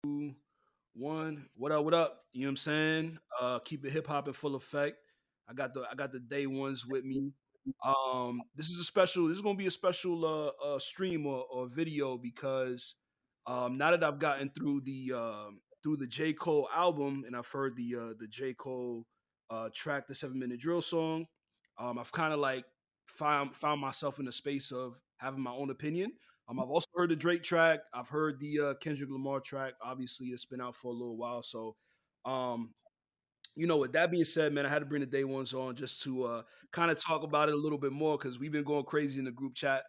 Two, one. What up? What up? You know what I'm saying? Keep it hip hop in full effect. I got the day ones with me. This is a special. This is gonna be a special stream or video because now that I've gotten through the J Cole album and I've heard the J Cole track, the 7 minute drill song, I've kind of like found myself in a space of having my own opinion. I've also heard the Drake track. I've heard the Kendrick Lamar track. Obviously, it's been out for a little while. So, um, with that being said, man, I had to bring the day ones on just to kind of talk about it a little bit more because we've been going crazy in the group chat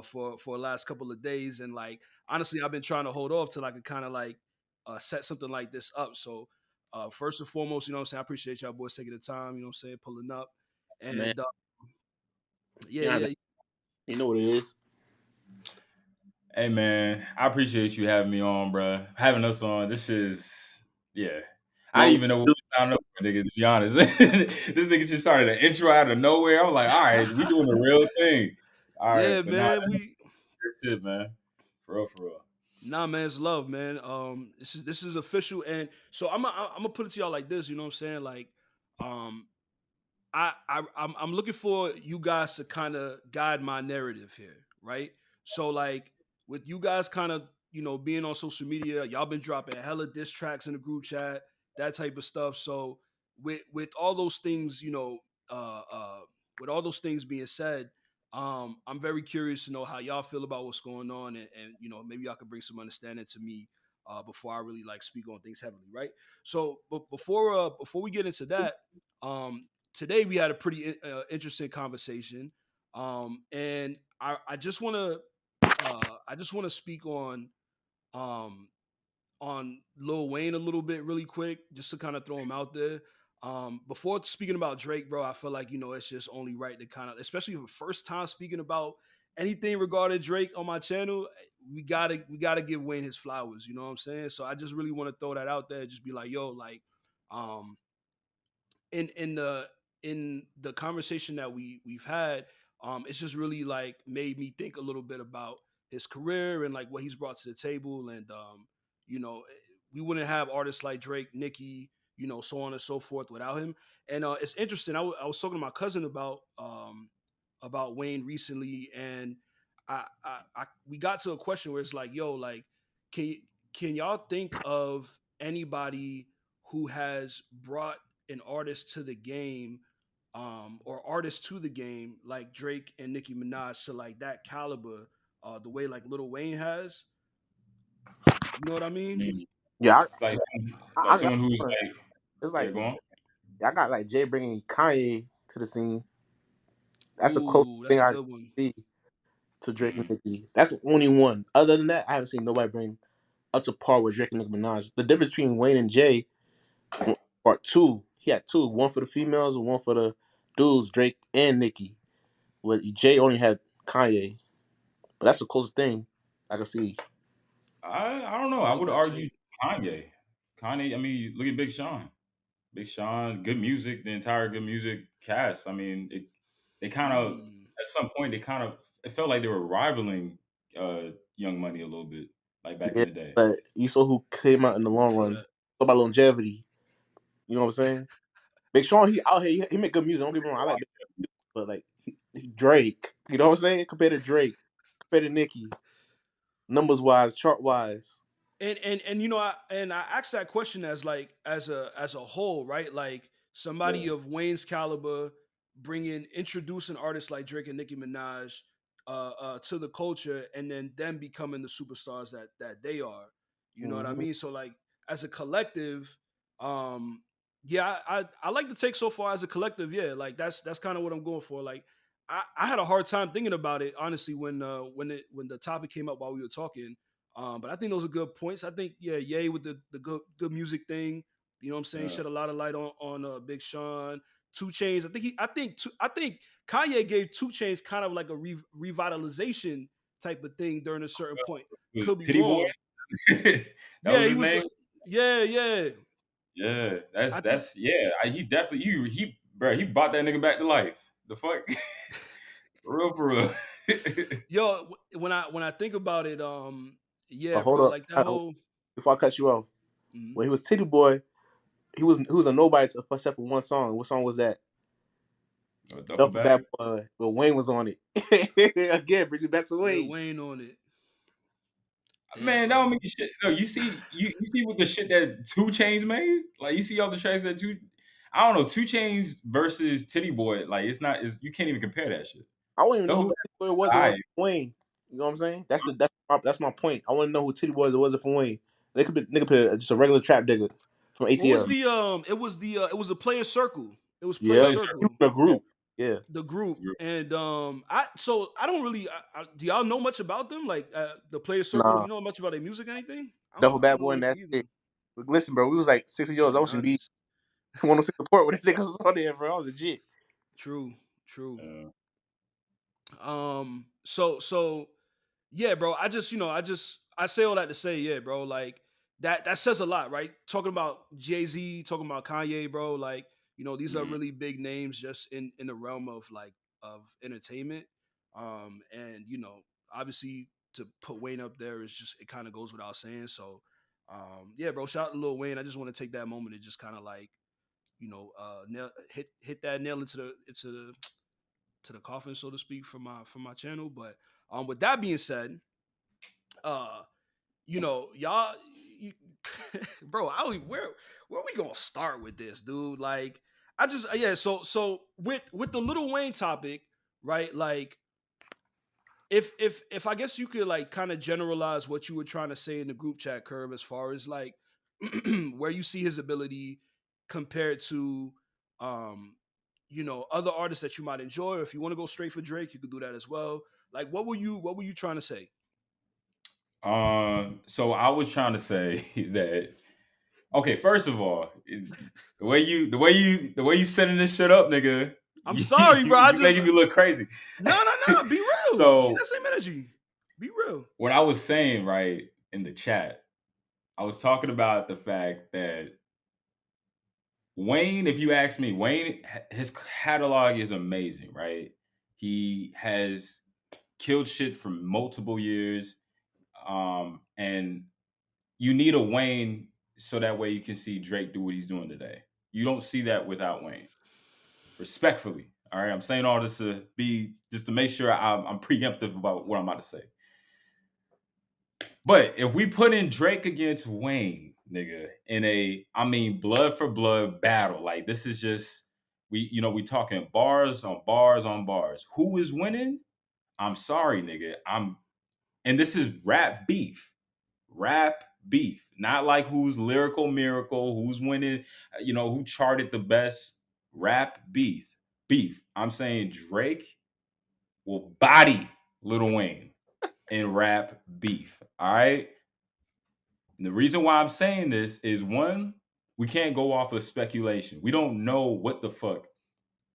for the last couple of days, and like honestly, I've been trying to hold off till I could kind of like set something like this up. So, first and foremost, you know what I'm saying, I appreciate y'all boys taking the time. You know what I'm saying, pulling up, Man, and yeah, yeah, yeah, you know what it is. Hey man, I appreciate you having me on, bro. Having us on. This is yeah. I didn't Long even know what we signed up for, nigga. To be honest, this nigga just started an intro out of nowhere. I was like, all right, we doing the real thing. All right, yeah, but nah, man. this is good shit, man. For real, for real. Nah, man, it's love, man. This is official, and so I'm gonna put it to y'all like this. You know what I'm saying? Like, um, I'm looking for you guys to kind of guide my narrative here, right? So like with you guys kind of being on social media, y'all been dropping hella diss tracks in the group chat, that type of stuff. So with all those things, with all those things being said, I'm very curious to know how y'all feel about what's going on, and maybe y'all could bring some understanding to me before I really like speak on things heavily, right? So, but before we get into that, um, today we had a pretty interesting conversation, and I just want to speak um, on Lil Wayne a little bit really quick, just to kind of throw him out there. Before speaking about Drake, bro, I feel like it's just only right to kind of, especially for the first time speaking about anything regarding Drake on my channel, we gotta give Wayne his flowers. You know what I'm saying? So I just really want to throw that out there, just be like, yo, like, um, in the conversation that we've had, it's just really like made me think a little bit about his career and like what he's brought to the table, and you know, we wouldn't have artists like Drake, Nicki, so on and so forth without him. And it's interesting. I was talking to my cousin about Wayne recently, and we got to a question where it's like, yo, like, can can y'all think of anybody who has brought an artist to the game, or artists to the game like Drake and Nicki Minaj to like that caliber, the way like Lil Wayne has. You know what I mean? Mm. Yeah, Like, I got someone who's one. like, It's yeah, like go on. I got like Jay bringing Kanye to the scene. That's a close Ooh, that's thing a I good one. see to Drake and Mm. Nicki. That's the only one. Other than that, I haven't seen nobody bring up to par with Drake and Nicki Minaj. The difference between Wayne and Jay are two. He had two, one for the females and one for the dudes, Drake and Nicki. With Jay only had Kanye, but that's the closest thing I can see. I don't know. I Really would good argue take. Kanye. Kanye. I mean, look at Big Sean. Big Sean, good music. The entire good music cast. I mean, they kind of Mm, at some point they kind of it felt like they were rivaling Young Money a little bit, like back in Yeah, the day. but you saw who came out in the I long feel run. that. Talk about longevity. You know what I'm saying? Big Sean, he out here, he make good music. Don't get me wrong, I like Big Sean, but like he Drake, you know what I'm saying? Compared to Drake, compared to Nicki, numbers wise, chart wise. And I asked that question as like as a whole, right? Like somebody Yeah. of Wayne's caliber bringing introducing artists like Drake and Nicki Minaj to the culture, and then them becoming the superstars that they are. You know what I Hmm. mean? So like as a collective, um, yeah, I like to take so far as a collective. Yeah, like that's kind of what I'm going for. Like I had a hard time thinking about it honestly when the topic came up while we were talking, but I think those are good points. I think, yeah, yay with the good music thing. You know what I'm saying? Uh, Shed a lot of light on Big Sean, Two Chains. I think Kanye gave Two Chains kind of like a revitalization type of thing during a certain point. Could be Titty Boy. wrong. That Yeah, was he his was. name. Yeah. Yeah, I think, that's yeah. He definitely he bro. He brought that nigga back to life. The fuck, for real. yo, when I think about it, But yeah, hold bro, up, like that whole. before I cut you off, Mhm. when he was Titty Boy, he was a nobody except for one song. What song was that? A duffel Duffel Bad bag. Boy. But Wayne was on it. Again, brings me back to Lil Wayne. Wayne on it. Damn, Man, that bro. don't mean shit. No, you see what the shit that Two Chains made? Like you see all the tracks that Two I don't know, Two Chains versus Titty Boy, like it's you can't even compare that shit. I wouldn't even The know who who Titty Boy was. It wasn't alright. Wayne. You know what I'm saying? That's my point. I want to know who Titty Boy was. It wasn't for Wayne. They could be just a regular trap digger from What was ATL. the it was the Player Circle. It was Player Yeah, Play he was Circle, in a yeah. group. Yeah, the group, and I don't really do y'all know much about them, like the Player Circle? Do nah, you know much about their music, anything? Duffel I don't Bad know Boy and anything that's either, it. But listen, bro, we was like 6 years to old. I be was in B honest. 106 support when that nigga was on there, bro. I was legit. True, true. Uh, So yeah, bro. I say all that to say, yeah, bro. Like that says a lot, right? Talking about Jay-Z, talking about Kanye, bro. Like, these are mhm. really big names just in the realm of of entertainment. And obviously to put Wayne up there is just, it kind of goes without saying. So yeah, bro. Shout out to Lil Wayne. I just want to take that moment to just kind of like, hit that nail into the coffin, so to speak, for my channel. But with that being said, uh, y'all, you, bro, I don't even, where we gonna start with this, dude? Like, I just yeah. So with the Little Wayne topic, right? Like, if I guess you could like kind of generalize what you were trying to say in the group chat, Curve, as far as like where you see his ability compared to um other artists that you might enjoy. Or if you want to go straight for Drake, you could do that as well. Like, what were you trying to say? So I was trying to say that okay, first of all, the way you setting this shit up, nigga, I'm you sorry, bro. you making me look crazy. No, no, no. Be real. Keep So that same energy. Be real. what I was saying right in the chat, I was talking about the fact that Wayne, if you ask me, Wayne, his catalog is amazing, right? He has killed shit for multiple years, and you need a Wayne so that way you can see Drake do what he's doing today. You don't see that without Wayne. Respectfully, all right. I'm saying all this to be just to make sure I'm preemptive about what I'm about to say. But if we put in Drake against Wayne, nigga, in I mean, blood for blood battle, like this is just we talking bars on bars on bars. Who is winning? I'm sorry, nigga. And this is rap beef, not like who's lyrical miracle, who's winning, who charted the best rap beef. I'm saying Drake will body Lil Wayne in rap beef. All right. And the reason why I'm saying this is one, we can't go off of speculation. We don't know what the fuck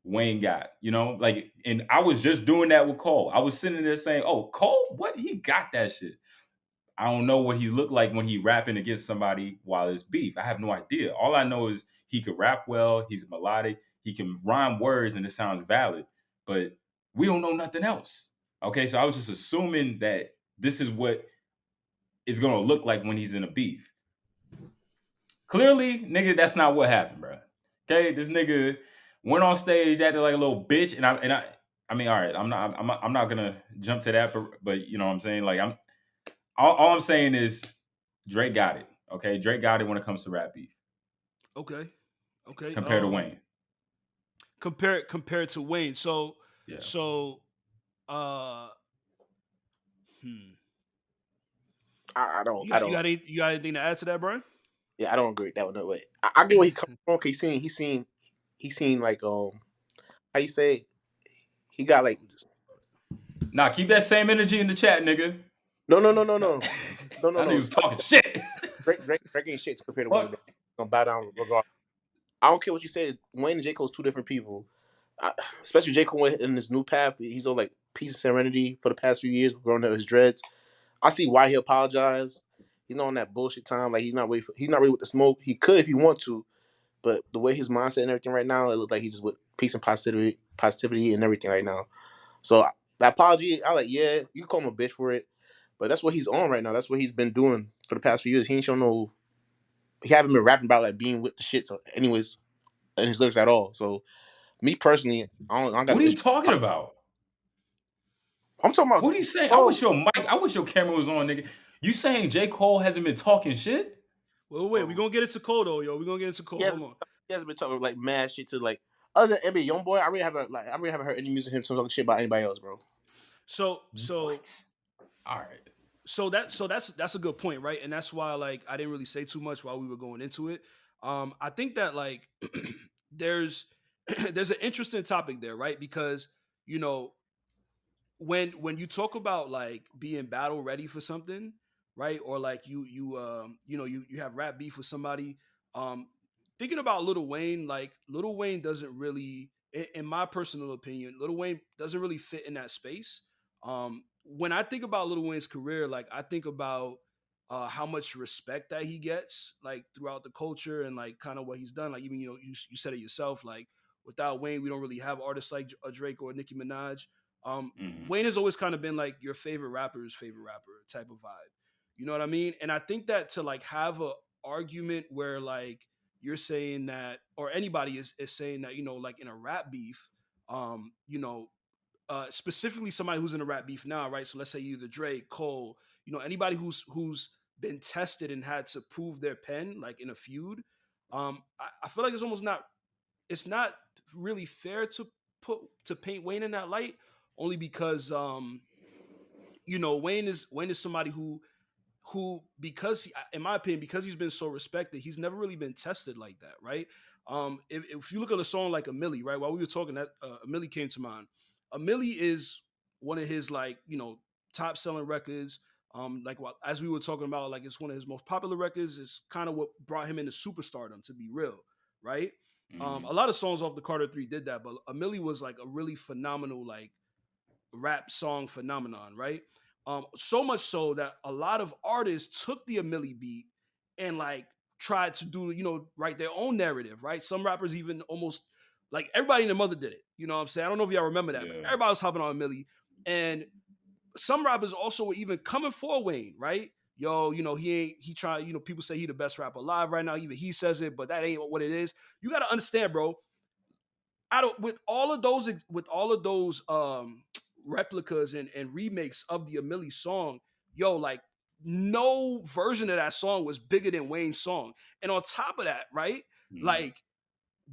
Wayne got, like, and I was just doing that with Cole. I was sitting there saying, "Oh, Cole, what he got that shit." I don't know what he looked like when he rapping against somebody while it's beef. I have no idea. All I know is he could rap well. He's melodic. He can rhyme words, and it sounds valid. But we don't know nothing else. Okay, so I was just assuming that this is what it's gonna look like when he's in a beef. Clearly, nigga, that's not what happened, bro. Okay, this nigga went on stage, acted like a little bitch, I mean, all right, I'm not gonna jump to that, but you know what I'm saying. Like, all I'm saying is Drake got it. Okay, Drake got it when it comes to rap beef Okay. Okay. compared to Wayne. Compared to Wayne. So Yeah. so uh hmm. I don't. You I got you don't. got any, you got anything to add to that, Brian? Yeah, I don't agree with that one. No way. I get where he comes from. Okay, he seen like how you say it? He got like I'm just Nah, keep that same energy in the chat, nigga. no no no no That, no no no that nigga no. was talking shit. Drake ain't shit compared to Wayne, bro. What? Gonna bow down regardless. I don't care what you say. Wayne and J Cole's two different people. Especially J Cole in this new path. He's on like peace and serenity for the past few years, growing out his dreads. I see why he apologized. He's not on that bullshit time. Like he's not ready with the smoke. He could if he want to, but the way his mindset and everything right now, it looks like he's just with peace and positivity and everything right now. So that apology, I like, yeah, you can call him a bitch for it, but that's what he's on right now. That's what he's been doing for the past few years. He ain't shown no. He haven't been rapping about like being with the shits, anyways, in his lyrics at all. So me personally, I don't got What no are you issue. talking about? I'm talking about What are you saying? I Cole, wish your mic, I wish your camera was on, nigga. You saying J. Cole hasn't been talking shit? Well, wait, we bro. gonna get into Cole though, yo. We gonna get into He Cole. Hold hasn't on. he hasn't been talking like mad shit to like other than NBA YoungBoy. I really haven't heard any music of him talking shit about anybody else, bro. So so What? All right. that's a good point, right? And that's why like I didn't really say too much while we were going into it. I think that like there's there's an interesting topic there, right? Because you know when you talk about like being battle ready for something, right? Or like you have rap beef with somebody. Um, Thinking about Little Wayne, like Little Wayne doesn't really, in my personal opinion, Little Wayne doesn't really fit in that space. When I think about Little Wayne's career, like I think about how much respect that he gets, like throughout the culture and like kind of what he's done. Like even you said it yourself, like without Wayne, we don't really have artists like a Drake or Nicki Minaj. Hmm. Wayne has always kind of been like your favorite rapper type of vibe. You know what I mean? And I think that to like have a argument where like you're saying that, or anybody is saying that, like in a rap beef, specifically somebody who's in a rap beef now, right? So let's say either Drake, Cole, anybody who's been tested and had to prove their pen, like in a feud. I feel like it's not really fair to paint Wayne in that light, only because Wayne is somebody who because in my opinion, because he's been so respected, he's never really been tested like that, right? If you look at a song like a Millie, right? While we were talking, that a Millie came to mind. A Millie is one of his like top selling records. As we were talking about, like it's one of his most popular records. It's kind of what brought him into superstardom, to be real, right? A Hmm. lot of songs off the Carter Three did that, but a Millie was like a really phenomenal like rap song phenomenon, right? So much so that a lot of artists took the Amili beat and like tried to do, write their own narrative, right? Some rappers even almost like everybody and their mother did it. You know what I'm saying? I don't know if y'all remember that, but Yeah. everybody was hopping on Amili. And some rappers also were even coming for Wayne, right? Yo, he trying, people say he the best rapper alive right now. Even he says it, but that ain't what it is. You got to understand, bro, I don't with all of those replicas and remakes of the Amelie song, yo, like no version of that song was bigger than Wayne's song. And on top of that, right? Hmm. Like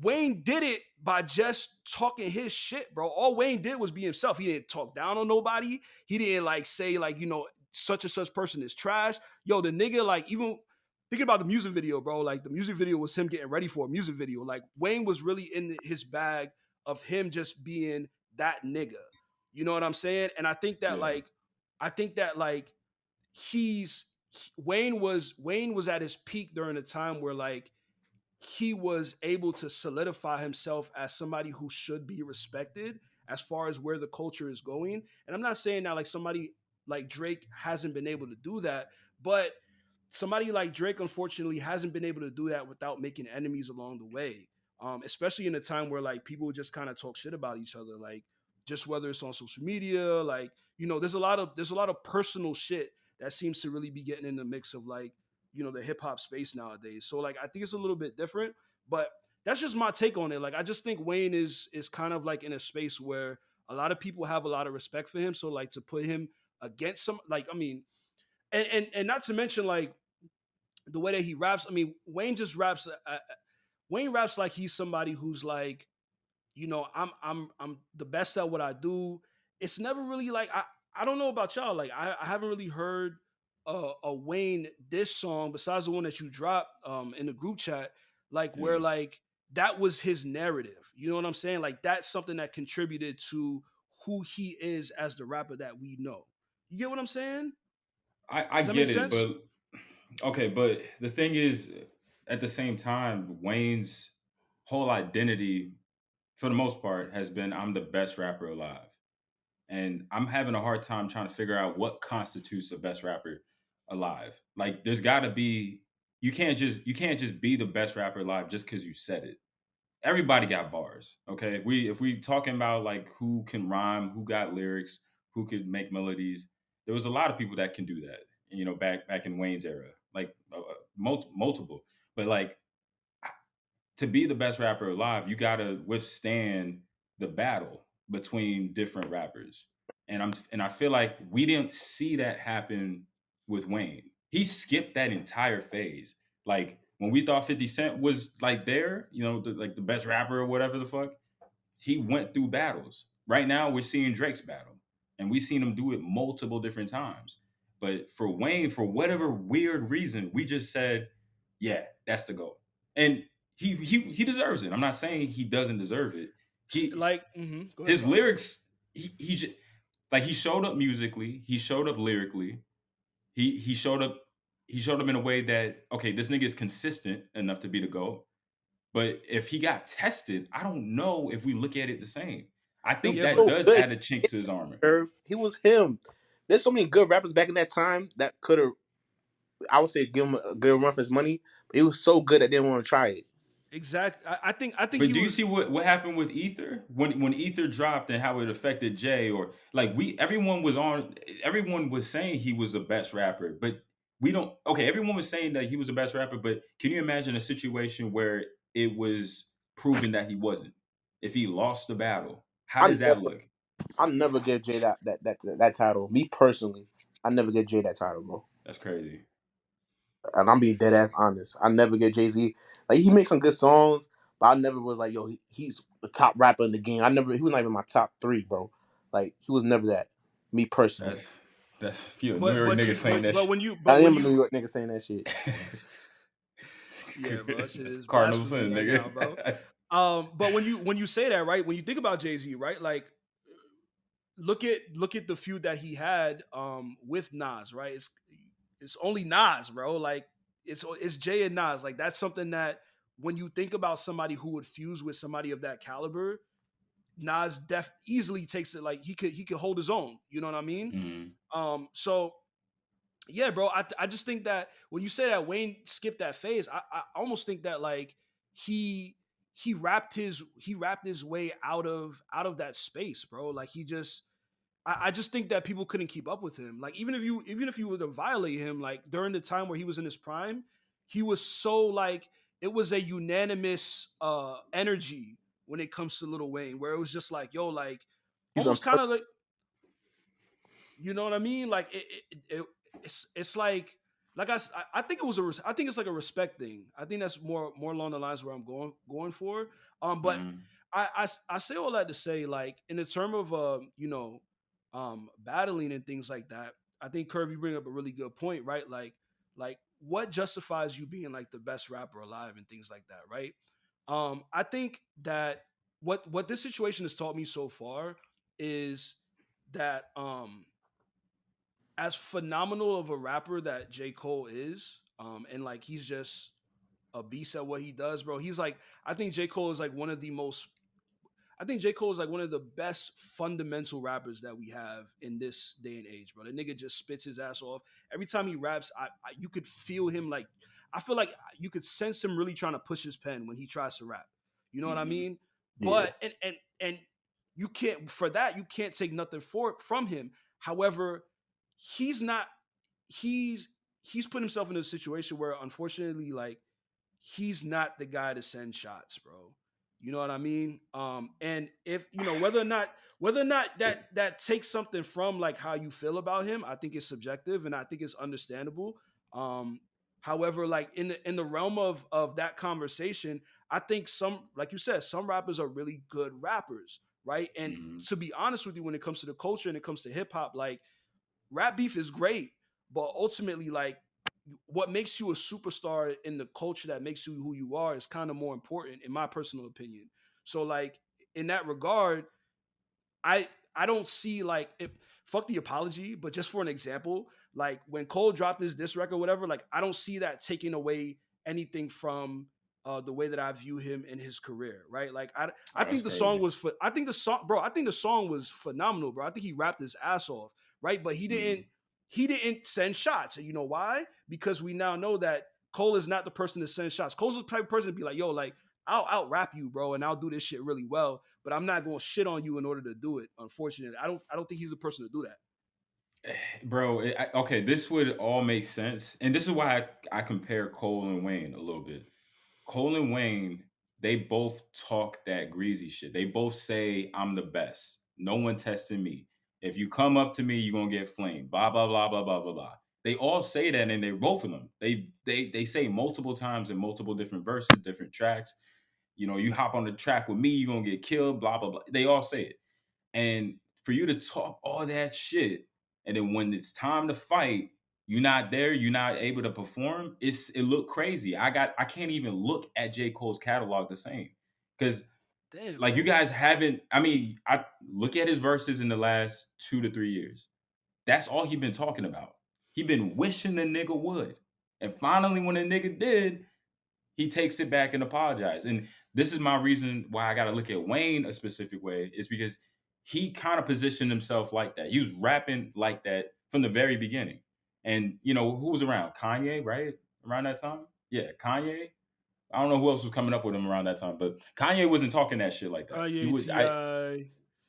Wayne did it by just talking his shit, bro. All Wayne did was be himself. He didn't talk down on nobody. He didn't like say like, such and such person is trash. Yo, the nigga, like, even thinking about the music video, bro. Like the music video was him getting ready for a music video. Like Wayne was really in his bag of him just being that nigga. You know what I'm saying? And Yeah. I think that like he's Wayne was at his peak during a time where like he was able to solidify himself as somebody who should be respected as far as where the culture is going. And I'm not saying that like somebody like Drake hasn't been able to do that, but somebody like Drake unfortunately hasn't been able to do that without making enemies along the way. Especially in a time where like people just kind of talk shit about each other, like just whether it's on social media, like there's a lot of personal shit that seems to really be getting in the mix of like the hip hop space nowadays. So like I think it's a little bit different, but that's just my take on it. Like I just think Wayne is kind of like in a space where a lot of people have a lot of respect for him. So like to put him against some like I mean, and not to mention like the way that he raps. I mean, Wayne just raps. Wayne raps like he's somebody who's like, I'm the best at what I do. It's never really like I don't know about y'all. Like I haven't really heard a Wayne diss song besides the one that you dropped in the group chat, like where Yeah. like that was his narrative. You know what I'm saying? Like that's something that contributed to who he is as the rapper that we know. You get what I'm saying? I Does that make get it, sense? but okay, but the thing is, at the same time, Wayne's whole identity, for the most part, has been I'm the best rapper alive. And I'm having a hard time trying to figure out what constitutes a best rapper alive. Like there's gotta be you can't just be the best rapper alive just because you said it. Everybody got bars. Okay. If we talking about like who can rhyme, who got lyrics, who could make melodies, there was a lot of people that can do that, back in Wayne's era. like multiple. But like to be the best rapper alive, you gotta withstand the battle between different rappers. And I feel like we didn't see that happen with Wayne. He skipped that entire phase. Like when we thought 50 Cent was like there, like the best rapper or whatever the fuck, he went through battles. Right now, we're seeing Drake's battle, and we've seen him do it multiple different times. But for Wayne, for whatever weird reason, we just said, "Yeah, that's the goal," and he deserves it. I'm not saying he doesn't deserve it. He Like, go ahead, his bro. lyrics, he just like he showed up musically, he showed up lyrically, he showed up in a way that okay, this nigga is consistent enough to be the goat. But if he got tested, I don't know if we look at it the same. I He was think Yeah, that but so does good. add a chink to his armor. Irv. He was him. There's so many good rappers back in that time that could have, I would say, give him a good run for his money. But he was so good that they didn't want to try it. exactly. I think But he do you was see what happened with Ether when Ether dropped and how it affected Jay? Or like everyone was saying he was the best rapper, but we don't. Okay, everyone was saying that he was the best rapper, but can you imagine a situation where it was proven that he wasn't? If he lost the battle, how I does that never, look? I never give Jay that title. Me personally, I never give Jay that title, bro. That's crazy. And I'm being dead ass honest. I never get Jay-Z. Like he makes some good songs, but I never was like, yo, he's the top rapper in the game. He was not even my top three, bro. Like he was never that. Me personally. That's that's few New but York but niggas you saying that but shit. when you I but when am a New you York nigga saying that shit. yeah, bro, that shit That's is cardinal blasphemy sin, right now, bro. nigga. But when you say that, right, when you think about Jay Z, right, like look at the feud that he had with Nas, right? It's only Nas, bro. Like it's Jay and Nas. Like that's something that when you think about somebody who would fuse with somebody of that caliber, Nas easily takes it. Like he could hold his own. You know what I mean? Mhm. So yeah, bro. I just think that when you say that Wayne skipped that phase, I almost think that like he he rapped his way out of that space, bro. Like he just I just think that people couldn't keep up with him. Like even if you were to violate him, like during the time where he was in his prime, he was so like it was a unanimous energy when it comes to Lil Wayne, where it was just like, yo, like He's almost kind untouchable. of like you know what I mean? Like it's like I think it was I think it's like a respect thing. I think that's more along the lines where I'm going for. But Mhm. I say all that to say like in the term of battling and things like that. I think Curve, you bring up a really good point, right? Like what justifies you being like the best rapper alive and things like that, right? I think that what this situation has taught me so far is that as phenomenal of a rapper that J. Cole is, and like he's just a beast at what he does, bro. He's like, I think J. Cole is like one of the most I think J. Cole is like one of the best fundamental rappers that we have in this day and age, bro. The nigga just spits his ass off. Every time he raps, you could feel him like I feel like you could sense him really trying to push his pen when he tries to rap. You know what I Mhm. mean? Yeah. But and you can't for that, you can't take nothing from him. However, he's not he's he's put himself in a situation where unfortunately like he's not the guy to send shots, bro. You know what I mean? And if you know whether or not that takes something from like how you feel about him, I think it's subjective and I think it's understandable. Um, however, like in the realm of that conversation, I think some like you said, some rappers are really good rappers, right? And Mhm. to be honest with you, when it comes to the culture and it comes to hip hop, like rap beef is great, but ultimately, like what makes you a superstar in the culture that makes you who you are is kind of more important, in my personal opinion. So, like in that regard, I don't see like if fuck the apology, but just for an example, like when Cole dropped his diss record, whatever, like I don't see that taking away anything from the way that I view him in his career, right? Like I Oh, that's think the song crazy. was for I think the song, bro, I think the song was phenomenal, bro. I think he rapped his ass off, right? But Mhm. he didn't send shots. And you know why? Because we now know that Cole is not the person to send shots. Cole's the type of person to be like, yo, like I'll out rap you, bro, and I'll do this shit really well, but I'm not going to shit on you in order to do it. Unfortunately, I don't think he's the person to do that. bro. Okay, this would all make sense, and this is why I compare Cole and Wayne a little bit. Cole and Wayne, they both talk that greasy shit. They both say, I'm the best. No one testing me. If you come up to me, you're gonna get flamed. Blah blah blah blah blah blah blah. They all say that, and they're both of them. They say multiple times in multiple different verses, different tracks. You know, you hop on the track with me, you're gonna get killed. Blah blah blah. They all say it. And for you to talk all that shit, and then when it's time to fight, you're not there, you're not able to perform, it looked crazy. I can't even look at J. Cole's catalog the same. Because Damn. like you guys haven't, I mean, I look at his verses in the last 2 to 3 years. That's all he been talking about. He been wishing the nigga would. And finally, when the nigga did, he takes it back and apologizes. And this is my reason why I got to look at Wayne a specific way is because he kind of positioned himself like that. He was rapping like that from the very beginning. And you know who was around? Kanye, right? Around that time, yeah, Kanye. I don't know who else was coming up with him around that time, but Kanye wasn't talking that shit like that. He Kanye, was. I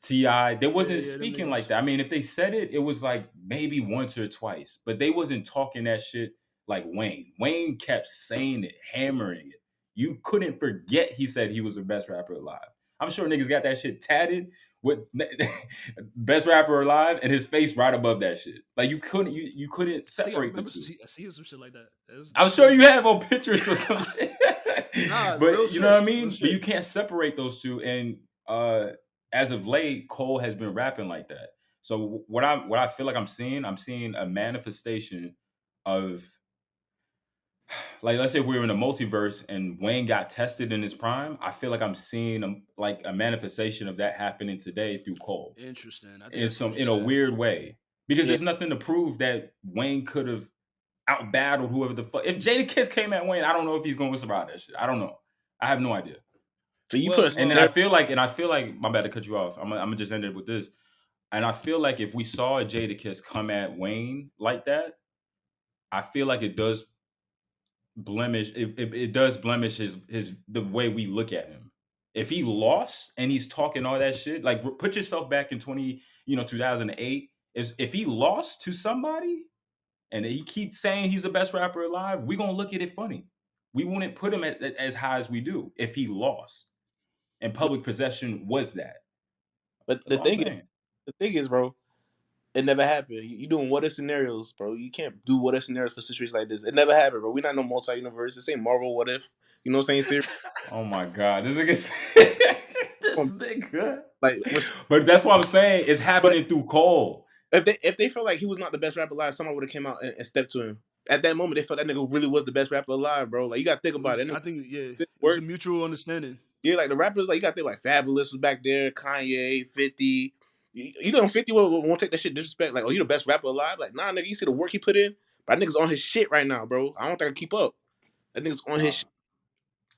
Ti. Ti, they Yeah, wasn't yeah, them speaking like niggas. that. I mean, if they said it, it was like maybe once or twice, but they wasn't talking that shit like Wayne. Wayne kept saying it, hammering it. You couldn't forget he said he was the best rapper alive. I'm sure niggas got that shit tatted with best rapper alive and his face right above that shit. Like you couldn't I think I separate the remember two. seeing some shit like that. I'm That's sure you crazy. have on pictures or some shit. Nah, real But you know what shit. I Real mean? But shit. you can't separate those two. And as of late, Cole has been rapping like that. So what I feel like I'm seeing a manifestation of like let's say if we were in a multiverse and Wayne got tested in his prime, I feel like I'm seeing like a manifestation of that happening today through Cole Interesting. I think I in see what some you're in a saying. weird way. Because Yeah. there's nothing to prove that Wayne could have out battled whoever the fuck. If Jada Kiss came at Wayne, I don't know if he's going to survive that shit. I don't know. I have no idea. So you put Well, a And then I well, scenario. feel like, my bad to cut you off. I'm gonna just end it with this. And I feel like if we saw a Jada Kiss come at Wayne like that, I feel like it does blemish. It does blemish his the way we look at him. If he lost and he's talking all that shit, like put yourself back in 2008. If he lost to somebody and he keeps saying he's the best rapper alive, we gonna look at it funny. We wouldn't put him at as high as we do if he lost. And public possession was that. But That's all I'm saying. the thing is, bro, it never happened. You doing what if scenarios, bro? You can't do what if scenarios for situations like this. It never happened, bro. We not no multi universe. This ain't Marvel. What if? You know what I'm saying? Serious. Oh my god, this nigga, this nigga. Like, But that's what I'm saying. It's but happening through Cole. if they felt like he was not the best rapper alive, someone would have came out and stepped to him. At that moment, they felt that nigga really was the best rapper alive, bro. Like you gotta think it about it. was. That nigga I think yeah, did it was a work. mutual understanding. Yeah, like the rappers, like you gotta think like Fabulous was back there, Kanye, 50. You know 50 won't take that shit disrespect. Like, oh, you the best rapper alive? Like, nah, nigga, you see the work he put in? But that nigga's on his shit right now, bro. I don't think I keep up. That nigga's on his Nah, shit.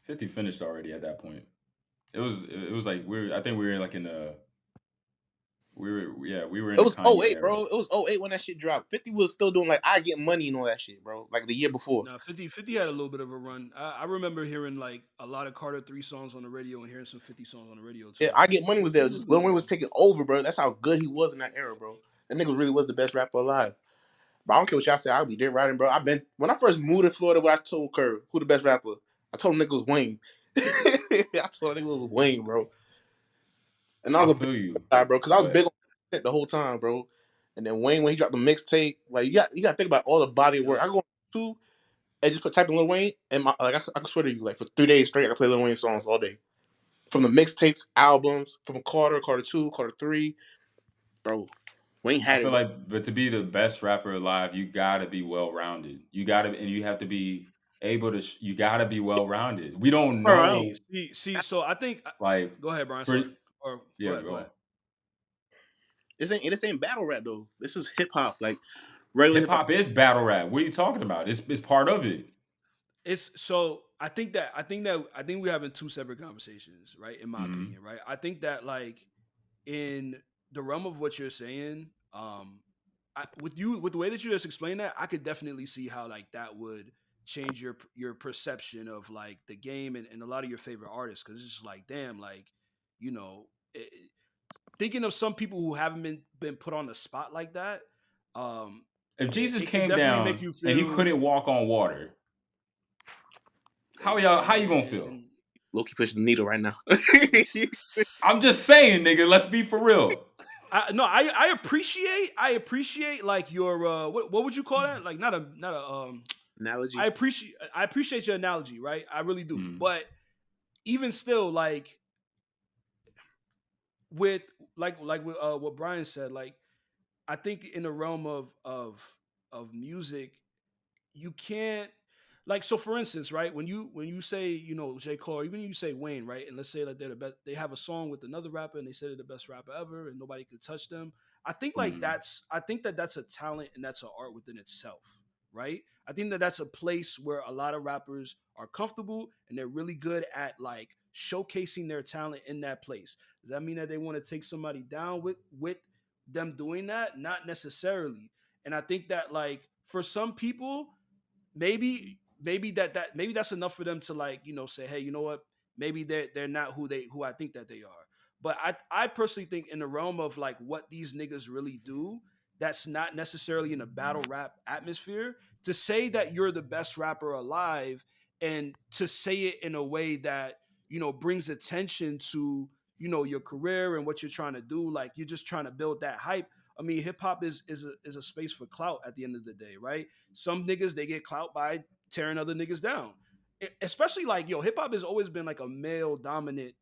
50 finished already at that point. It was like I think we were like in the we were in It the was Kanye '08, era. bro. It was '08 when that shit dropped. 50 was still doing like I Get Money and all that shit, bro. Like the year before. Nah, 50 had a little bit of a run. I remember hearing like a lot of Carter 3 songs on the radio and hearing some 50 songs on the radio Yeah, too. I Get Money was there. 50 was Just doing Lil Wayne well. was taking over, bro. That's how good he was in that era, bro. That nigga really was the best rapper alive. But I don't care what y'all say. I'll be dead riding, bro. I've been when I first moved to Florida. What I told Kerr, who the best rapper? I told him nigga was Wayne. I told him nigga was Wayne, bro. And I I was a big feel you, guy, bro, because I was big but on content the whole time, bro. And then Wayne, when he dropped the mixtape, like you got to think about all the body of work. Yep. I go on YouTube and just put type in Lil Wayne, and I can swear to you, like for 3 days straight, I can play Lil Wayne songs all day. From the mixtapes, albums, from Carter, Carter 2, Carter 3, bro. Wayne I had it, feel bro. like but to be the best rapper alive, you gotta be well rounded. You have to be able to. You gotta be well rounded. We don't Bro, know See. So I think. like Go ahead, Brian. for Sorry. Or go yeah ahead. Go ahead. go. this ain't battle rap though. This is hip hop, like regular Hip hip hop. hop is battle rap. What are you talking about? It's part of it. It's so I think we're having two separate conversations, right? In my Hmm. opinion, right? I think that like in the realm of what you're saying, with the way that you just explained that, I could definitely see how like that would change your perception of like the game and a lot of your favorite artists because it's just like damn, like you know, thinking of some people who haven't been put on the spot like that. Um, If Jesus it can came definitely make down you and he feel, couldn't walk on water, hey how you gonna feel? man. Loki pushing the needle right now. I'm just saying, nigga. Let's be for real. No, I appreciate like your what would you call that? Like not a Analogy. I appreciate your analogy, right? I really do. Mm, But even still, like with like with what Brian said, like I think in the realm of music, you can't, like, so for instance, right, when you say, J. Cole, or even you say Wayne, right, and let's say that they're the best, they have a song with another rapper and they say they're the best rapper ever and nobody could touch them. mm. I think that that's a talent and that's an art within itself, right? I think that that's a place where a lot of rappers are comfortable and they're really good at like showcasing their talent in that place. Does that mean that they want to take somebody down with them doing that? Not necessarily. And I think that, like, for some people, maybe that's enough for them to, like, say, hey, you know what, maybe they're not who I think that they are. But I personally think in the realm of like what these niggas really do, that's not necessarily in a battle rap atmosphere. To say that you're the best rapper alive and to say it in a way that brings attention to your career and what you're trying to do, like you're just trying to build that hype. I mean, hip hop is a space for clout at the end of the day, right? Some niggas, they get clout by tearing other niggas down. Especially like, hip hop has always been like a male dominant,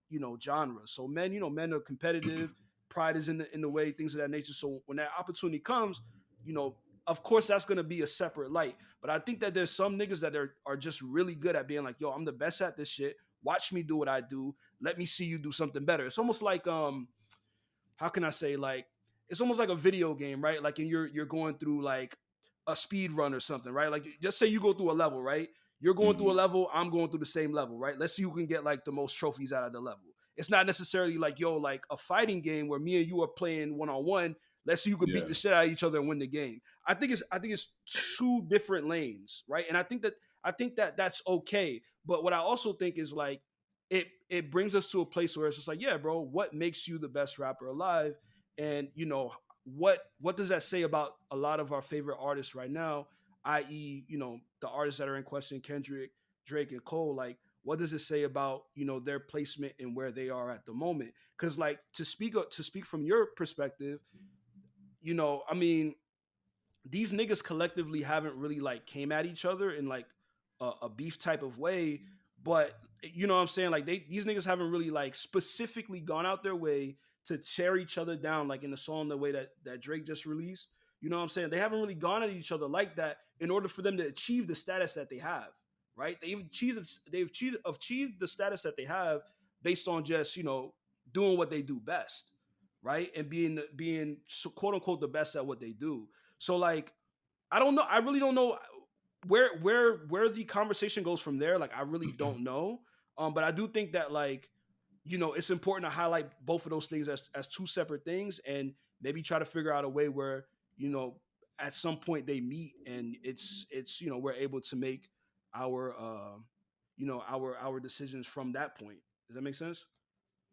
genre. So men, men are competitive. Pride is in the way, things of that nature. So when that opportunity comes, you know, of course that's gonna be a separate light. But I think that there's some niggas that are just really good at being like, yo, I'm the best at this shit. Watch me do what I do. Let me see you do something better. It's almost like how can I say, like, it's almost like a video game, right? Like, and you're going through like a speed run or something, right? Like, just say you go through a level, right? You're going through a Hmm. level, I'm going through the same level, right? Let's see who can get like the most trophies out of the level. It's not necessarily like, yo, like a fighting game where me and you are playing one on one. Let's see who can beat Yeah. the shit out of each other and win the game. I think it's two different lanes, right? And I think that that's okay. But what I also think is like it brings us to a place where it's just like, yeah, bro, what makes you the best rapper alive? And what does that say about a lot of our favorite artists right now, i.e., the artists that are in question, Kendrick, Drake, and Cole? Like, what does it say about their placement and where they are at the moment? Because, like, to speak from your perspective, I mean, these niggas collectively haven't really like came at each other in like a beef type of way, but you know what I'm saying, like these niggas haven't really like specifically gone out their way to tear each other down, like in the song the way that Drake just released. You know what I'm saying? They haven't really gone at each other like that in order for them to achieve the status that they have, right? They've achieved the status that they have based on just doing what they do best, right? And being quote unquote the best at what they do. So, like, I don't know. I really don't know where the conversation goes from there. Like, I really don't know. But I do think that, like, it's important to highlight both of those things as two separate things, and maybe try to figure out a way where you know at some point they meet, and it's we're able to make our our decisions from that point. Does that make sense?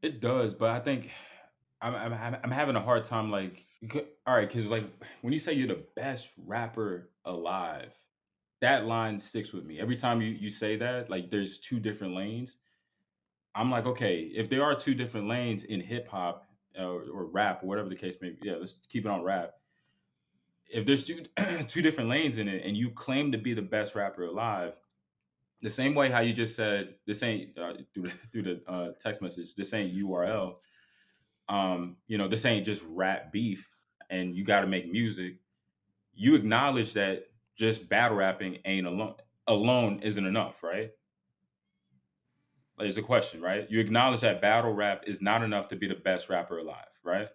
It does, but I think I'm having a hard time. Like, all right, because like when you say you're the best rapper alive, that line sticks with me. Every time you say that, like there's two different lanes. I'm like, okay, if there are two different lanes in hip hop or rap, or whatever the case may be, yeah, let's keep it on rap. If there's two two different lanes in it, and you claim to be the best rapper alive, the same way how you just said this ain't through the text message, this ain't URL. This ain't just rap beef, and you got to make music. You acknowledge that just battle rapping ain't alone isn't enough, right? Like, it's a question, right? You acknowledge that battle rap is not enough to be the best rapper alive, right?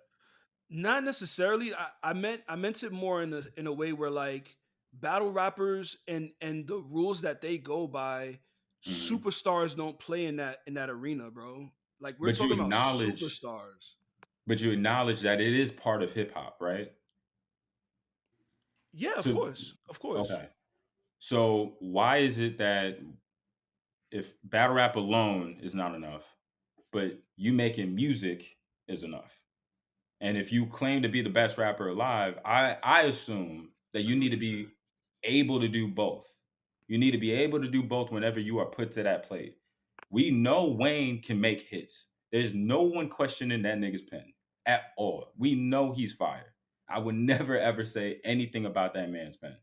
Not necessarily. I meant it more in a way where, like, battle rappers and the rules that they go by, Hmm. superstars don't play in that arena, bro. Like, we're But you talking about acknowledge, superstars. that it is part of hip hop, right? Yeah, of So, course, of course. okay. So why is it that if battle rap alone is not enough, but you making music is enough? And if you claim to be the best rapper alive, I assume that I you know need what to you're saying. be able to do both. You need to be able to do both whenever you are put to that plate. We know Wayne can make hits. There's no one questioning that nigga's pen at all. We know he's fire. I would never ever say anything about that man's pen.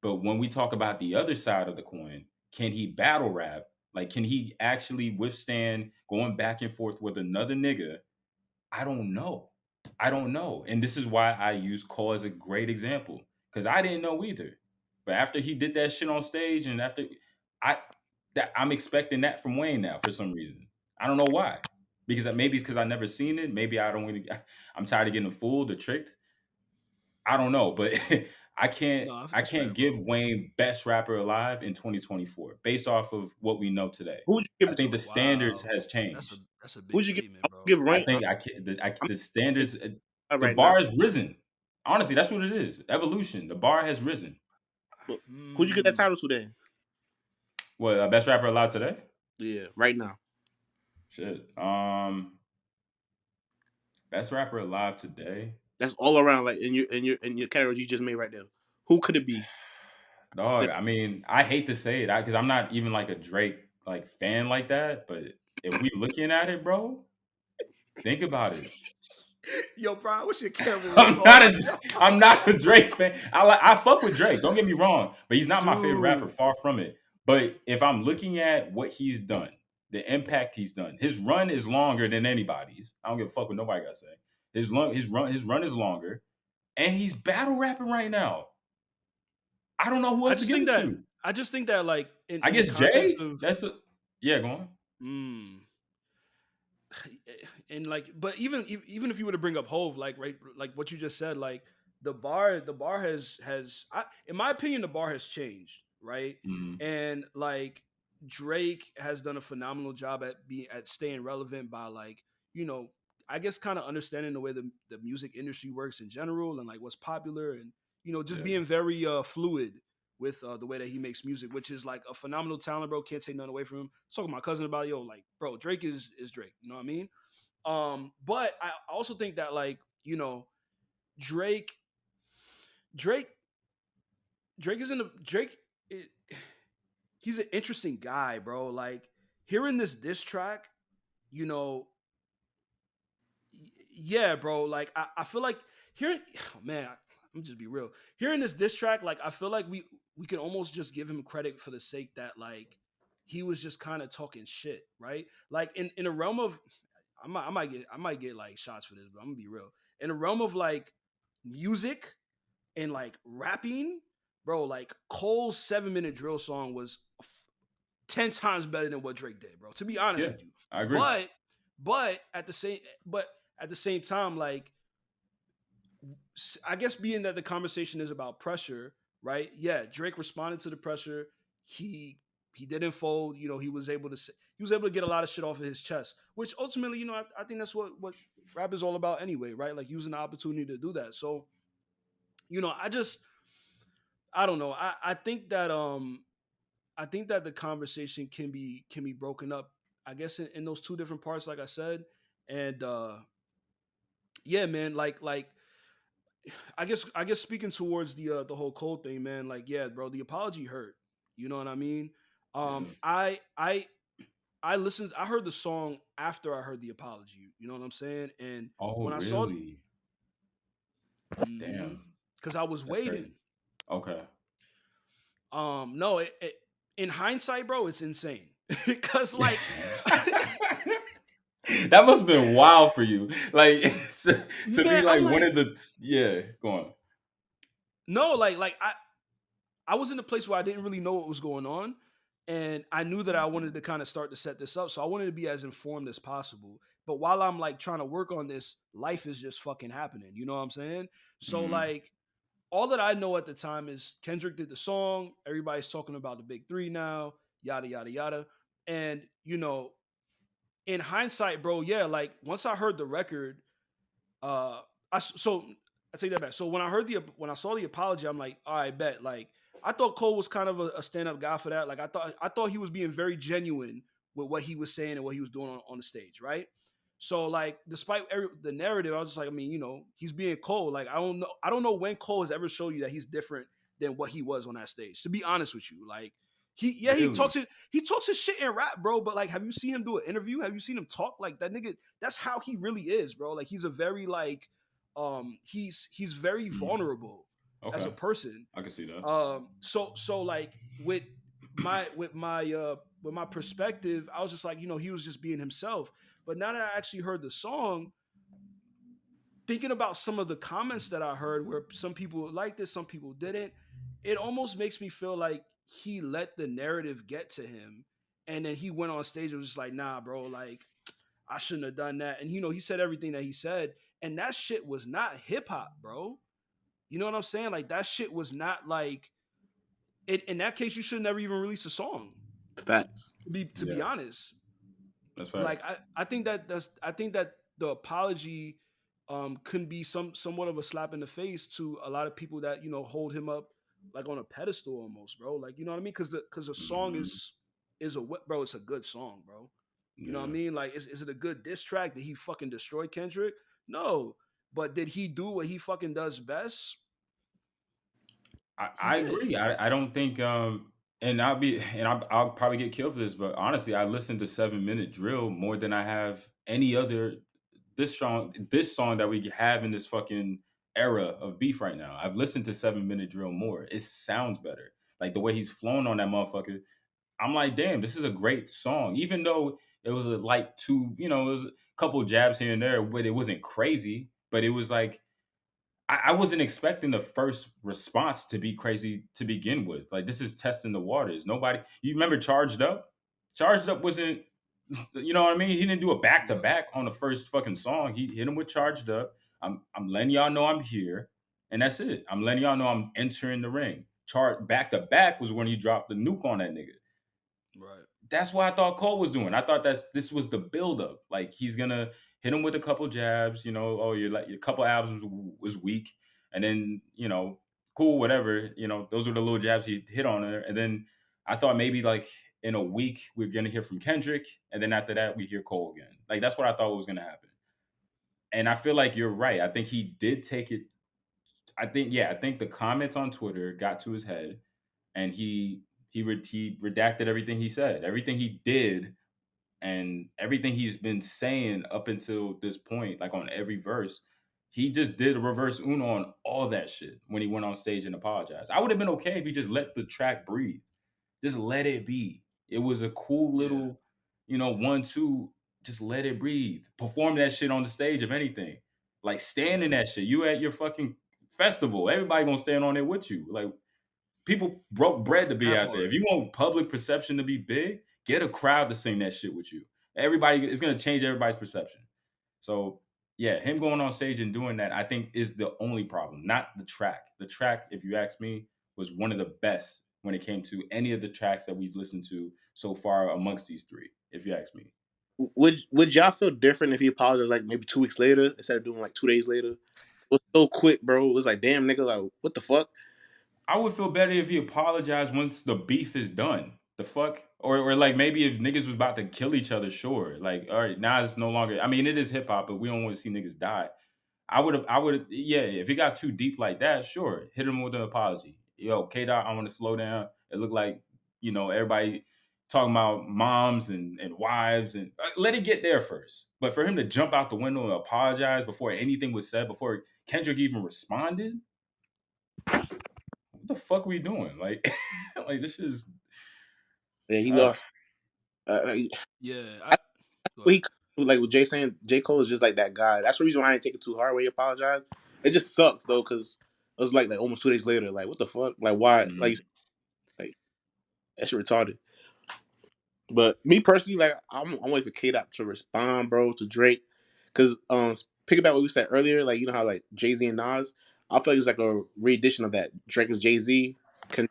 But when we talk about the other side of the coin, can he battle rap? Like, can he actually withstand going back and forth with another nigga? I don't know. I don't know. And this is why I use Cole as a great example. Because I didn't know either. But after he did that shit on stage and after I I'm expecting that from Wayne now for some reason. I don't know why. Because maybe it's because I never seen it. Maybe I don't really I'm tired of getting fooled or tricked. I don't know, but I can't No, I that's can't fair, give bro. Wayne best rapper alive in 2024 based off of what we know today. Who would you give I it think to? the standards Wow, has that's a changed. that's a Who big would you give? statement, I'll bro. give I Rain. think I'm the standards the right now. bar has risen. Honestly, that's what it is. Evolution. The bar has risen. But who'd you give that Hmm. title to then? What best rapper alive today? Yeah, right now. Shit. Best rapper alive today. That's all around, like in your category you just made right there. Who could it be? Dog. I mean, I hate to say it because I'm not even like a Drake like fan like that. But if we looking at it, bro, think about it. Yo, bro, I wish your camera was I'm not on. a I'm not a Drake fan. I fuck with Drake. Don't get me wrong, but he's not my favorite rapper. Dude, Far from it. But if I'm looking at what he's done, the impact he's done, his run is longer than anybody's. I don't give a fuck what nobody got to say. His run is longer, and he's battle rapping right now. I don't know who I else to just give think it that to. I just think that like I in the guess context Jay. of That's a yeah. Go on. mm, and like, but even if you were to bring up Hove, like right, like what you just said, like the bar has in my opinion the bar has changed, right? Mhm. And like Drake has done a phenomenal job at staying relevant by like you know I guess kind of understanding the way the music industry works in general and like what's popular and just Yeah. being very fluid with the way that he makes music, which is like a phenomenal talent, bro. Can't take nothing away from him. I was talking to my cousin about it, yo, like, bro, Drake is Drake. You know what I mean? But I also think that like, Drake, Drake, Drake is in a Drake. It, he's an interesting guy, bro. Like hearing this diss track, you know, yeah, bro. Like I feel like hearing, oh, man, I'm just be real. Hearing this diss track, like I feel like we can almost just give him credit for the sake that like he was just kind of talking shit, right? Like in a realm of, I might get like shots for this, but I'm gonna be real. In the realm of like music and like rapping, bro, like Cole's 7 minute drill song was 10 times better than what Drake did, bro. To be honest Yeah. with you, I agree. but but at the same time, like I guess being that the conversation is about pressure, right? Yeah, Drake responded to the pressure. He he didn't fold. He was able to get a lot of shit off of his chest, which ultimately, I think that's what rap is all about anyway, right? Like using the opportunity to do that. So, I just I don't know. I think that the conversation can be broken up, I guess, in those two different parts, like I said. And yeah, man, like I guess speaking towards the whole cold thing, man, like yeah, bro, the apology hurt. You know what I mean? Yeah. I listened, I heard the song after I heard the apology. You know what I'm saying? And Oh, when I saw, really? mm-hmm, Damn. because I was That's crazy. waiting. Okay. No, in hindsight, bro, it's insane. Because like, That must have been wild for you. Like to be man, I'm like one like, of the yeah, go on. no, like I was in a place where I didn't really know what was going on. And I knew that I wanted to kind of start to set this up. So I wanted to be as informed as possible. But while I'm like trying to work on this, life is just fucking happening. You know what I'm saying? So Mhm. like all that I know at the time is Kendrick did the song. Everybody's talking about the big three now, yada, yada, yada. And, in hindsight, bro, yeah, like once I heard the record, uh, so I take that back. So when I saw the apology, I'm like, all right, bet. Like I thought Cole was kind of a stand up guy for that. Like I thought he was being very genuine with what he was saying and what he was doing on the stage, right? So like, despite the narrative, I was just like, I mean, he's being Cole. Like, I don't know when Cole has ever showed you that he's different than what he was on that stage. To be honest with you, like he Really? talks his shit in rap, bro. But like, have you seen him do an interview? Have you seen him talk? Like that nigga, that's how he really is, bro. Like he's a very like, he's very Mm. vulnerable as a Okay, person. I can see that. So like with my perspective, I was just like, he was just being himself. But now that I actually heard the song, thinking about some of the comments that I heard where some people liked it, some people didn't, it almost makes me feel like he let the narrative get to him. And then he went on stage and was just like, nah, bro, like I shouldn't have done that. And he said everything that he said. And that shit was not hip hop, bro. You know what I'm saying? Like that shit was not like in that case, you should never even release a song. Facts. To be Yeah, honest, that's like facts. I think that the apology can be somewhat of a slap in the face to a lot of people that hold him up like on a pedestal almost, bro. Like, you know what I mean? Because the song Hmm. is bro. It's a good song, bro. You know what I Yeah, mean? Like, is it a good diss track? Did he fucking destroy Kendrick? No, but did he do what he fucking does best? He I did. agree. I don't think and I'll probably get killed for this, but honestly, I listen to 7 Minute Drill more than I have any other this song that we have in this fucking era of beef right now. I've listened to 7 Minute Drill more. It sounds better. Like the way he's flown on that motherfucker. I'm like, damn, this is a great song. Even though it was a like it was a couple jabs here and there, but it wasn't crazy. But it was like I wasn't expecting the first response to be crazy to begin with. Like this is testing the waters. Nobody, you remember Charged Up? Charged Up wasn't, you know what I mean? He didn't do a back to Right. back on the first fucking song. He hit him with Charged Up. I'm letting y'all know I'm here, and that's it. I'm letting y'all know I'm entering the ring. Back to back was when he dropped the nuke on that nigga. Right. That's what I thought Cole was doing. I thought this was the buildup. Like he's gonna hit him with a couple jabs. Oh, your couple albums was weak, and then cool, whatever. Those were the little jabs he hit on her, and then I thought maybe like in a week we're gonna hear from Kendrick, and then after that we hear Cole again. Like that's what I thought was gonna happen. And I feel like you're right. I think he did take it. I think the comments on Twitter got to his head, and he redacted everything he said, everything he did, and everything he's been saying up until this point, like on every verse. He just did a reverse Uno on all that shit when he went on stage and apologized. I would have been okay if he just let the track breathe, just let it be. It was a cool Yeah. little, 1, 2. Just let it breathe. Perform that shit on the stage, if anything. Like stand in Yeah. that shit. You at your fucking festival. Everybody gonna stand on it with you. Like people broke bread Right. to be That out there. part. If you want public perception to be big, get a crowd to sing that shit with you. Everybody is going to change everybody's perception. So, yeah, him going on stage and doing that, I think, is the only problem, not the track. The track, if you ask me, was one of the best when it came to any of the tracks that we've listened to so far amongst these three, if you ask me. Would y'all feel different if he apologized like maybe 2 weeks later instead of doing like 2 days later? It was so quick, bro. It was like, damn, nigga, like what the fuck? I would feel better if he apologized once the beef is done. The fuck? Or like maybe if niggas was about to kill each other, sure. Like, all right, now it's no longer. I mean, it is hip hop, but we don't want to see niggas die. Yeah, if it got too deep like that, sure, hit him with an apology. Yo, K Dot, I want to slow down. It looked like, everybody talking about moms and wives and let it get there first. But for him to jump out the window and apologize before anything was said, before Kendrick even responded, what the fuck are we doing? Like, like this is, Yeah, he uh, lost. Yeah. I, Go what ahead. he like with Jay saying J Cole is just like that guy. That's the reason why I didn't take it too hard when he apologized. It just sucks though because it was like almost 2 days later. Like what the fuck? Like why? mhm. Like that shit retarded. But me personally, like I'm waiting for K Dot to respond, bro, to Drake, because picking back what we said earlier, like you know how like Jay Z and Nas, I feel like it's like a re-edition of that. Drake is Jay Z in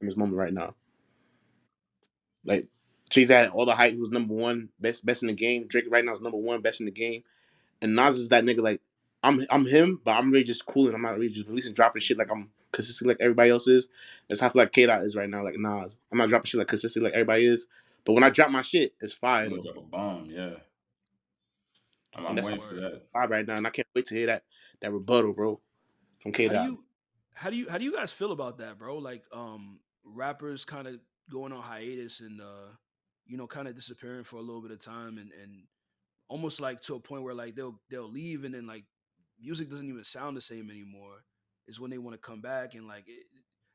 this moment right now. Like Jay Z had all the hype, he was number one, best in the game. Drake right now is number one, best in the game, and Nas is that nigga like I'm him, but I'm really just cooling. I'm not really just releasing dropping shit like I'm consistent like everybody else is. That's how I feel like K Dot is right now, like Nas. I'm not dropping shit like consistent like everybody is. But when I drop my shit, it's fire You gonna though. drop a bomb, yeah. and I'm that's waiting for Word. that. why right now, and I can't wait to hear that rebuttal, bro, from K How do Dot. you how do you guys feel about that, bro? Like rappers kind of going on hiatus and kind of disappearing for a little bit of time and almost like to a point where like they'll leave and then like music doesn't even sound the same anymore is when they want to come back and like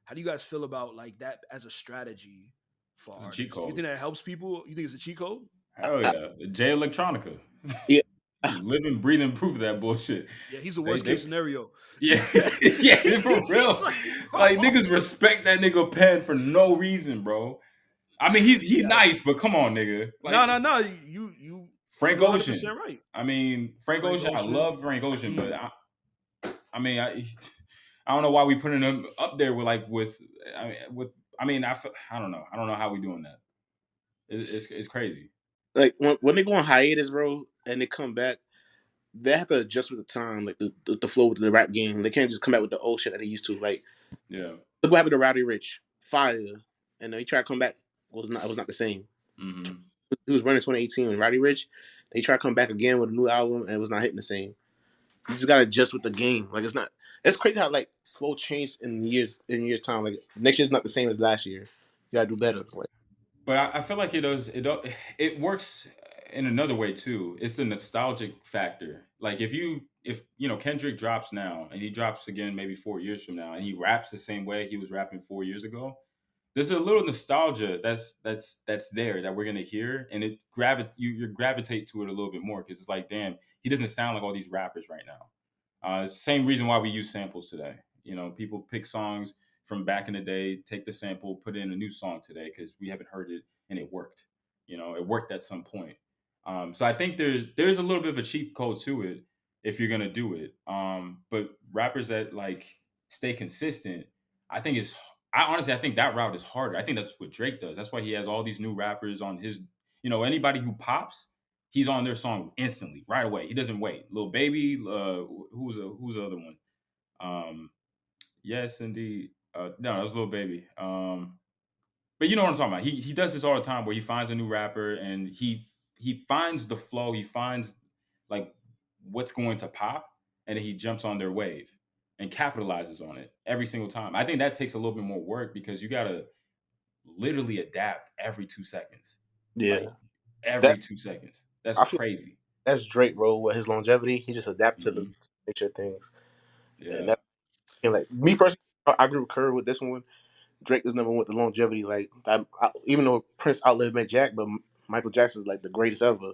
how do you guys feel about like that as a strategy for It's a cheat artists? Do you code. think that helps people? You think it's a cheat code? Hell yeah, J Electronica. Yeah, Living, breathing proof of that bullshit. Yeah, he's the They worst case they scenario. yeah yeah for He's real. like, Like bro, niggas respect that nigga pen for no reason, bro. I mean he nice, yes. but come on, nigga. No, Like no, no. You Frank you 100 Ocean. percent right. I mean Frank Frank Ocean. I Ocean. love Frank Ocean, but Mm. I mean I don't know why we putting him up there with like I mean I don't know. I don't know how we doing that. It's crazy. like when they go on hiatus, bro, and they come back, they have to adjust with the time, like the flow with the rap game. They can't just come back with the old shit that they used to. Like Yeah. look what happened to Rowdy Rich, fire, and he tried to come back, it was not the same. Hmm. He was running 2018 with Roddy Rich. They tried to come back again with a new album and it was not hitting the same. You just gotta adjust with the game. Like it's not. It's crazy how like flow changed in years time. Like next year's not the same as last year. You gotta do better. Like But I feel like it works in another way too. It's the nostalgic factor. Like if you know Kendrick drops now and he drops again maybe 4 years from now and he raps the same way he was rapping 4 years ago, there's a little nostalgia that's there that we're gonna hear, and you gravitate to it a little bit more because it's like, damn, he doesn't sound like all these rappers right now. It's the same reason why we use samples today. You know, people pick songs from back in the day, take the sample, put in a new song today because we haven't heard it and it worked. You know, it worked at some point. So I think there's a little bit of a cheat code to it if you're gonna do it. But rappers that like stay consistent, I think it's I think that route is harder. I think that's what Drake does. That's why he has all these new rappers on his. You know, anybody who pops, he's on their song instantly, right away. He doesn't wait. Little Baby, who's the other one? Um, yes, indeed. No, that was Little Baby. But you know what I'm talking about. He does this all the time where he finds a new rapper and he finds the flow. He finds like what's going to pop, and then he jumps on their wave and capitalizes on it every single time. I think that takes a little bit more work because you gotta literally adapt every 2 seconds. yeah, Like every that 2 seconds. That's I feel crazy. that's Drake, bro. With his longevity, he just adapts to the Hmm. nature of things, and Yeah. that and like me personally, I agree with Kerr with this one. Drake is number one with the longevity. Like even though Prince outlived Mick Jack, but Michael Jackson is like the greatest ever,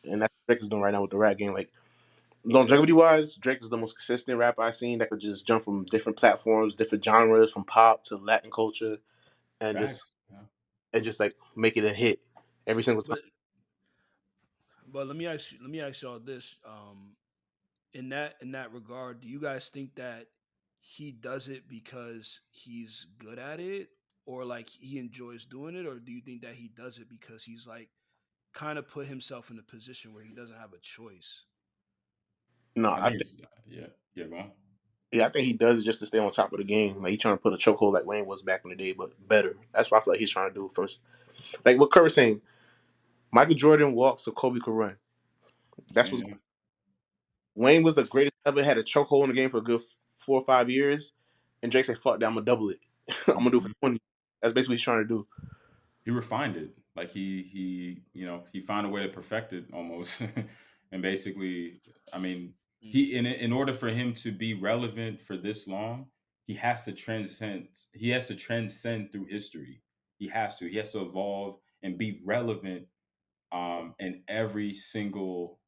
and that's what Drake is doing right now with the rap game. Like longevity wise, Drake is the most consistent rapper I've seen that could just jump from different platforms, different genres, from pop to Latin culture, and Facts. Yeah. just like make it a hit every single time. But let me ask y'all this. In that regard, do you guys think that he does it because he's good at it or like he enjoys doing it, or do you think that he does it because he's like kind of put himself in a position where he doesn't have a choice? No, I I think think it's yeah. Yeah, go on. yeah, I think he does it just to stay on top of the game. Like he's trying to put a chokehold like Wayne was back in the day, but better. That's what I feel like he's trying to do. First, like what Kerr was saying, Michael Jordan walks so Kobe could run. That's what's Yeah. Wayne was the greatest ever. Had a chokehold in the game for a good 4 or 5 years, and Drake said, "Fuck that, I'm gonna double it. I'm gonna do it for Mhm. 20." That's basically what he's trying to do. He refined it. Like he found a way to perfect it almost. And basically, I mean, Mm. in order for him to be relevant for this long, he has to transcend through history. He has to evolve and be relevant in every single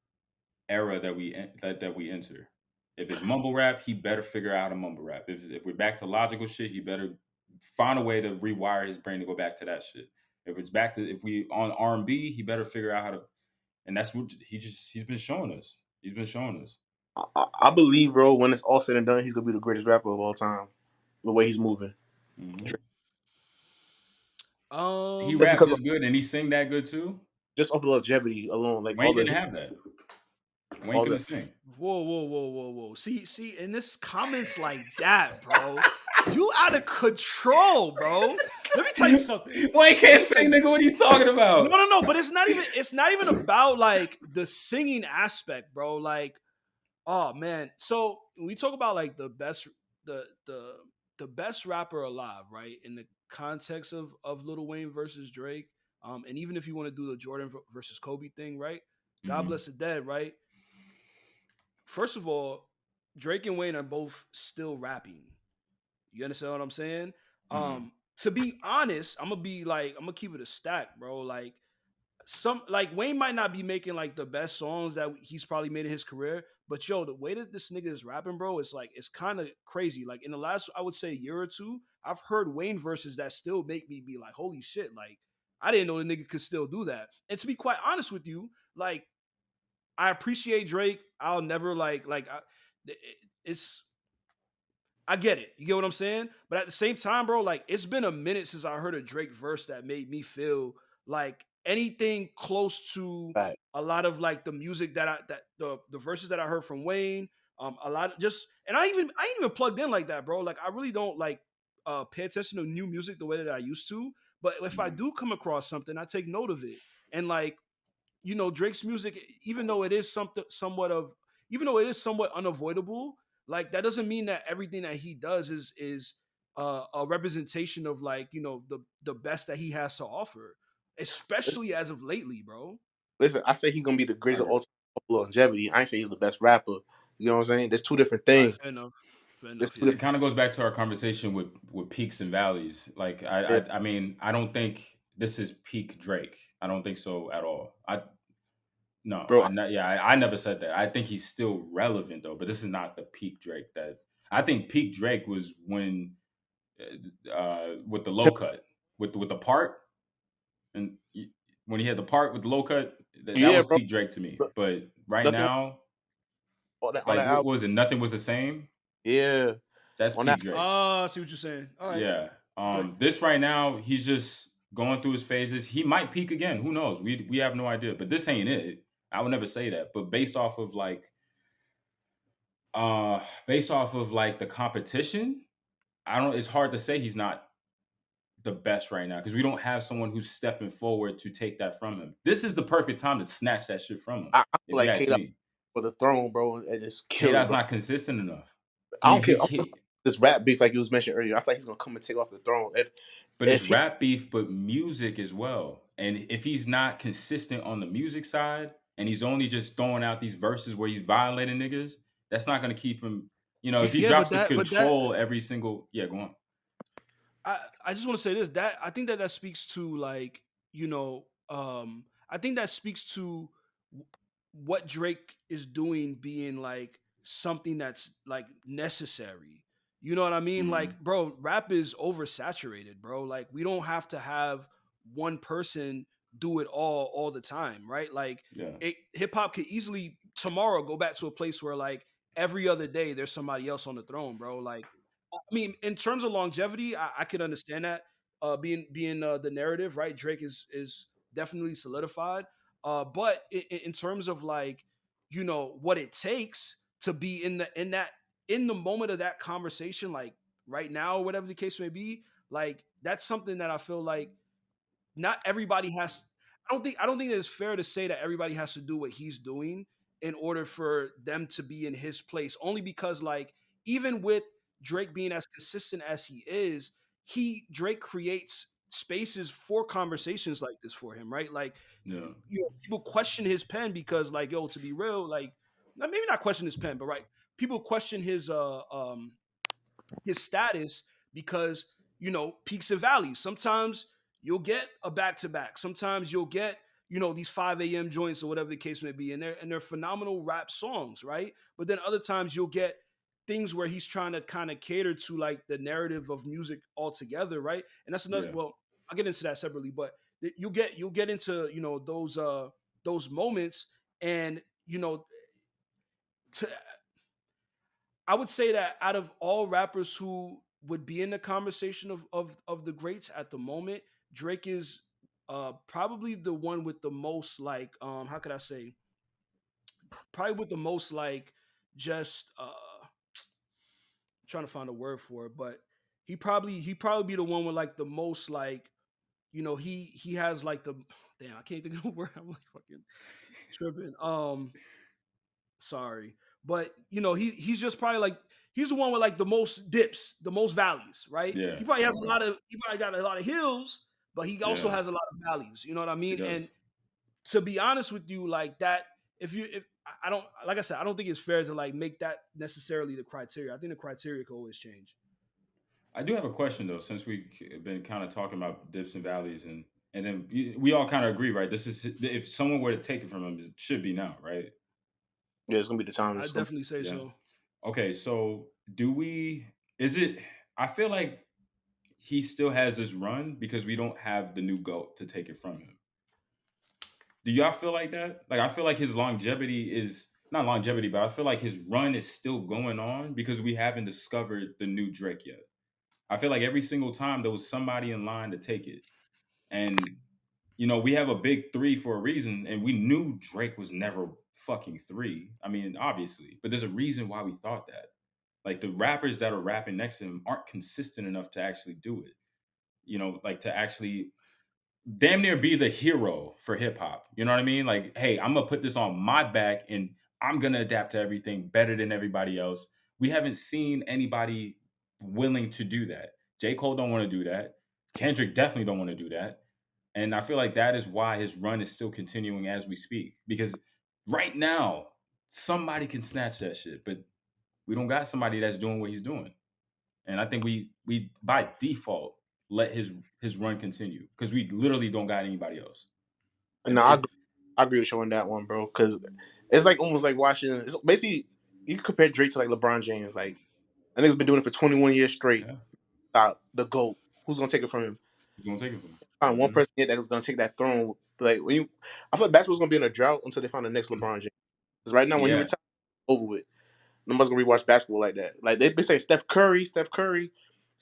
era that we enter. If it's mumble rap, he better figure out how to mumble rap. If we're back to logical shit, he better find a way to rewire his brain to go back to that shit. If we on R&B, he better figure out how to. And that's what he's been showing us. He's been showing us. I believe, bro, when it's all said and done, he's gonna be the greatest rapper of all time. The way he's moving, Hmm. He just rap Um, because of, this good and he sing that good too. just off the longevity alone, like all Wayne the didn't hits. have that. Wayne All couldn't that. sing. Whoa, whoa, whoa, whoa, whoa. See, in this comments like that, bro, you out of control, bro. Let me tell you something. Wayne Let can't me tell sing, you nigga. something. What are you talking No, about? no, no. But it's not even about like the singing aspect, bro. Like, oh man. So we talk about like the the the best rapper alive, right? In the context of Lil Wayne versus Drake. And even if you want to do the Jordan versus Kobe thing, right? God Mm-hmm. bless the dead, right? First of all, Drake and Wayne are both still rapping. You understand what I'm saying? Mm-hmm. To be honest, I'm gonna keep it a stack, bro. Like some like Wayne might not be making like the best songs that he's probably made in his career, but yo, the way that this nigga is rapping, bro, it's like it's kind of crazy. Like in the last, I would say year or two, I've heard Wayne verses that still make me be like, holy shit, like I didn't know the nigga could still do that. And to be quite honest with you, like I appreciate Drake. I'll never it's I get it. You get what I'm saying? But at the same time, bro, like it's been a minute since I heard a Drake verse that made me feel like anything close to Fact. a lot of like the music that the verses that I heard from Wayne. A lot of just and I ain't even plugged in like that, bro. Like I really don't like pay attention to new music the way that I used to. But if I Mm-hmm. do come across something, I take note of it. And like Drake's music, even though it is even though it is somewhat unavoidable, like that doesn't mean that everything that he does is a representation of like the best that he has to offer, Listen, especially as of lately, bro. listen, I say he's gonna be the I greatest of agree. all time for longevity. I ain't say he's the best rapper. You know what I'm saying? There's two different All right, things. fair enough, fair There's enough. two Yeah, It different. kind of goes back to our conversation with peaks and valleys. Like Yeah, I mean, I don't think this is peak Drake. I don't think so at all. I no, bro. I not, yeah, I never said that. I think he's still relevant though, but this is not the peak Drake that I think peak Drake was when with the low cut with the part and when he had the part with the low cut that Yeah, was bro. peak Drake to me. But right Nothing now, on like that what album. was it? Nothing was the same. Yeah, That's on that. peak Drake. I see what you're saying. All right, Yeah. okay. This right now, he's just going through his phases. He might peak again. Who knows? We have no idea. But this ain't it. I would never say that. But based off of like the competition, I don't it's hard to say he's not the best right now because we don't have someone who's stepping forward to take that from him. This is the perfect time to snatch that shit from him, I feel if you like ask K me. for the throne, bro, and just K kill it, Dot's bro. not consistent enough. I He don't care. he he This rap beef, like you was mentioned earlier, I feel like he's gonna come and take off the throne. But it's If he, rap beef, but music as well. And if he's not consistent on the music side, and he's only just throwing out these verses where he's violating niggas, that's not going to keep him. If he Yeah, drops but the that control every single, yeah, go on. I just want to say this that I think that speaks to like I think that speaks to w- what Drake is doing being like something that's like necessary. You know what I mean? Hmm. Like, bro, rap is oversaturated, bro. Like, we don't have to have one person do it all the time, right? Like, Yeah, hip hop could easily tomorrow go back to a place where like every other day there's somebody else on the throne, bro. Like I mean, in terms of longevity, I could understand that being the narrative, right? Drake is definitely solidified. But in terms of like, what it takes to be in the moment of that conversation, like right now, or whatever the case may be, like that's something that I feel like not everybody has I don't think it's fair to say that everybody has to do what he's doing in order for them to be in his place only because like even with Drake being as consistent as he is, Drake creates spaces for conversations like this for him, right? Like yeah, people question his pen because like yo, to be real, like maybe not question his pen, but right, people question his status because peaks and valleys. Sometimes you'll get a back to back. Sometimes you'll get these 5 a.m. joints or whatever the case may be, and they're phenomenal rap songs, right? But then other times you'll get things where he's trying to kind of cater to like the narrative of music altogether, right? And that's another. yeah. Well, I'll get into that separately, but you'll get into those moments, and to I would say that out of all rappers who would be in the conversation of the greats at the moment, Drake is probably the one with the most like how could I say probably with the most like just trying to find a word for it, but he probably be the one with like the most like he has like the damn I can't think of the word. I'm like fucking tripping. Sorry, but he's just probably like he's the one with like the most dips, the most valleys, right? Yeah, He probably has a lot of he probably got a lot of hills, but he also yeah, has a lot of valleys. You know what I he mean? does. And to be honest with you, like that, if I don't like I said, I don't think it's fair to like make that necessarily the criteria. I think the criteria could always change. I do have a question though, since we've been kind of talking about dips and valleys, and then we all kind of agree, right? This is if someone were to take it from him, it should be now, right? Yeah, it's gonna be the time. I It's gonna definitely say Yeah. so. Okay, so do we? Is it? I feel like he still has this run because we don't have the new goat to take it from him. Do y'all feel like that? Like I feel like his longevity is not longevity, but I feel like his run is still going on because we haven't discovered the new Drake yet. I feel like every single time there was somebody in line to take it. And we have a big three for a reason, and we knew Drake was never fucking three. I mean, obviously, but there's a reason why we thought that. Like the rappers that are rapping next to him aren't consistent enough to actually do it. Like to actually damn near be the hero for hip hop. You know what I mean? Like, hey, I'm gonna put this on my back and I'm gonna adapt to everything better than everybody else. We haven't seen anybody willing to do that. J. Cole don't want to do that. Kendrick definitely don't want to do that. And I feel like that is why his run is still continuing as we speak. Because right now, somebody can snatch that shit, but we don't got somebody that's doing what he's doing. And I think we by default let his run continue because we literally don't got anybody else. no, I agree with you on that one, bro. Because it's like almost like watching. It's basically you can compare Drake to like LeBron James. Like I think he's been doing it for 21 years straight. Yeah, The GOAT. Who's gonna take it from him? he's gonna take it from him. Find one person yet that is gonna take that throne. Like when you, I feel like basketball's gonna be in a drought until they find the next LeBron James. Because right now, when he Yeah, retires, over with. Nobody's gonna rewatch basketball like that. Like they be saying Steph Curry, Steph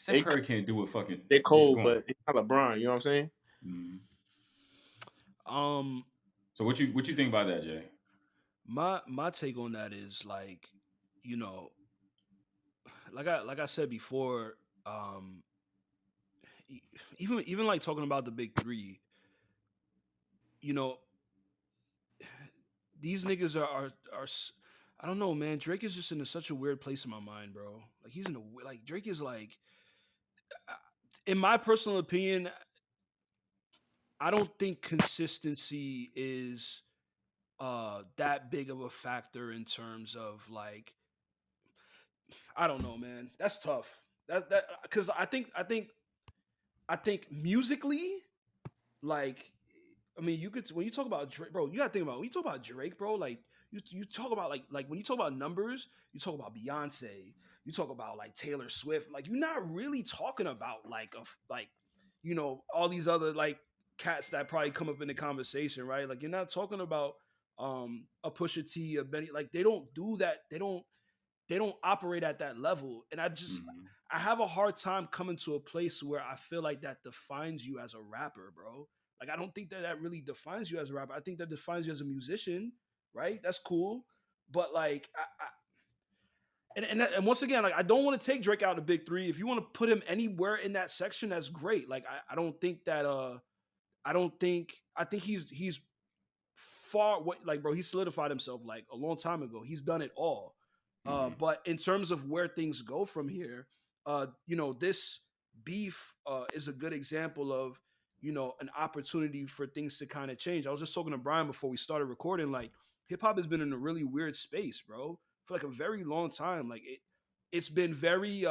they Curry can't do it. Fucking they yeah. cold, Go on. but it's not LeBron. You know what I'm saying? Mhm. Um, So what you think about that, Jay? my take on that is like, you know, like I said before, um, e- even like talking about the big three, you know, these niggas I don't know, man. Drake is just in such a weird place in my mind, bro. Like he's in a like Drake is like, uh, in my personal opinion, I don't think consistency is that big of a factor in terms of like I don't know, man. That's tough. That because I think musically, like, I mean, you could when you talk about Drake, bro, you gotta think about when you talk about Drake, bro. Like, you talk about like when you talk about numbers, you talk about Beyonce, you talk about like Taylor Swift. Like, you're not really talking about like like all these other like cats that probably come up in the conversation, right? Like, you're not talking about a Pusha T, a Benny. Like, they don't do that. They don't operate at that level, and Hmm. I have a hard time coming to a place where I feel like that defines you as a rapper, bro. Like, I don't think that really defines you as a rapper. I think that defines you as a musician, right? That's cool, but like and once again, like, I don't want to take Drake out of the big three. If you want to put him anywhere in that section, that's great. Like, I don't think that I think he's far what like bro, he solidified himself like a long time ago. He's done it all. Hmm. But in terms of where things go from here, this beef is a good example of an opportunity for things to kind of change. I was just talking to Brian before we started recording. Like, hip hop has been in a really weird space, bro, for like a very long time. Like, it's been very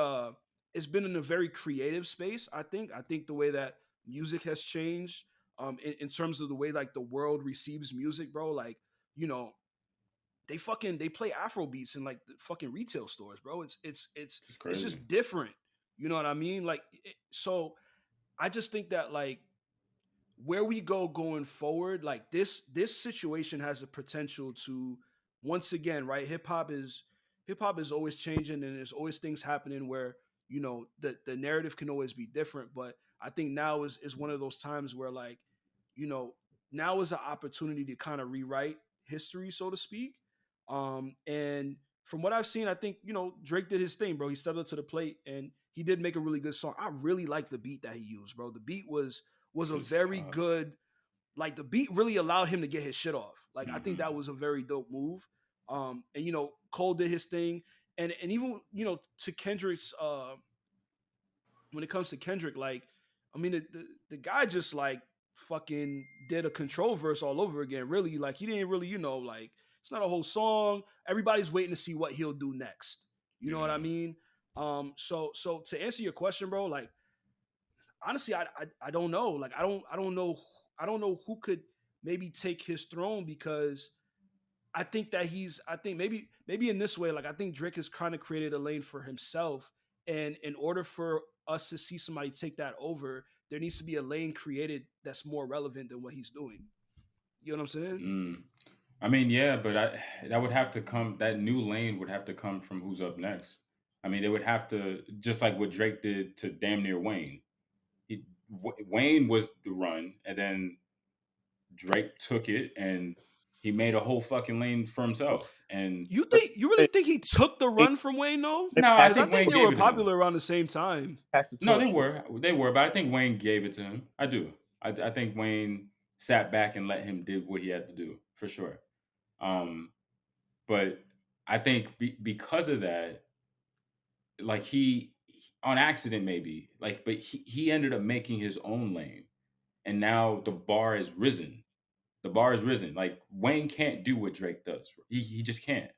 it's been in a very creative space. I think the way that music has changed, in terms of the way like the world receives music, bro. Like, you know, they play Afro beats in like the fucking retail stores, bro. It's It's crazy. just different. You know what I mean? Like, so I just think that like where we go going forward, like this situation has the potential to once again, right? Hip hop is always changing, and there's always things happening where the narrative can always be different. But I think now is one of those times where like you know now is an opportunity to kind of rewrite history, so to speak. And from what I've seen, I think Drake did his thing, bro. He stepped up to the plate and he did make a really good song. I really like the beat that he used, bro. The beat was It a was very tough. good, like the beat really allowed him to get his shit off. Like I think that Hmm. was a very dope move. And Cole did his thing, and even to Kendrick's when it comes to Kendrick, like I mean the guy just like fucking did a control verse all over again. Really, like he didn't really like it's not a whole song. Everybody's waiting to see what he'll do next. You know what I Yeah. mean? So to answer your question, bro, like honestly, I don't know. Like I don't know who could maybe take his throne because I think maybe in this way, like I think Drake has kind of created a lane for himself. And in order for us to see somebody take that over, there needs to be a lane created that's more relevant than what he's doing. You know what I'm saying? Mm. I mean, yeah, but that would have to come. That new lane would have to come from who's up next. I mean, they would have to just like what Drake did to damn near Wayne. Wayne was the run, and then Drake took it and he made a whole fucking lane for himself. And You really think he took the They run from Wayne though? no, I passed Because I think think Wayne they were gave it to him. popular around the same time. passed the No, torch. they were, but I think Wayne gave it to him. I do. I think Wayne sat back and let him do what he had to do for sure. Um, but I think because of that, like on accident maybe, like, but he ended up making his own lane, and now the bar is risen. The bar is risen. Like Wayne can't do what Drake does. He just can't.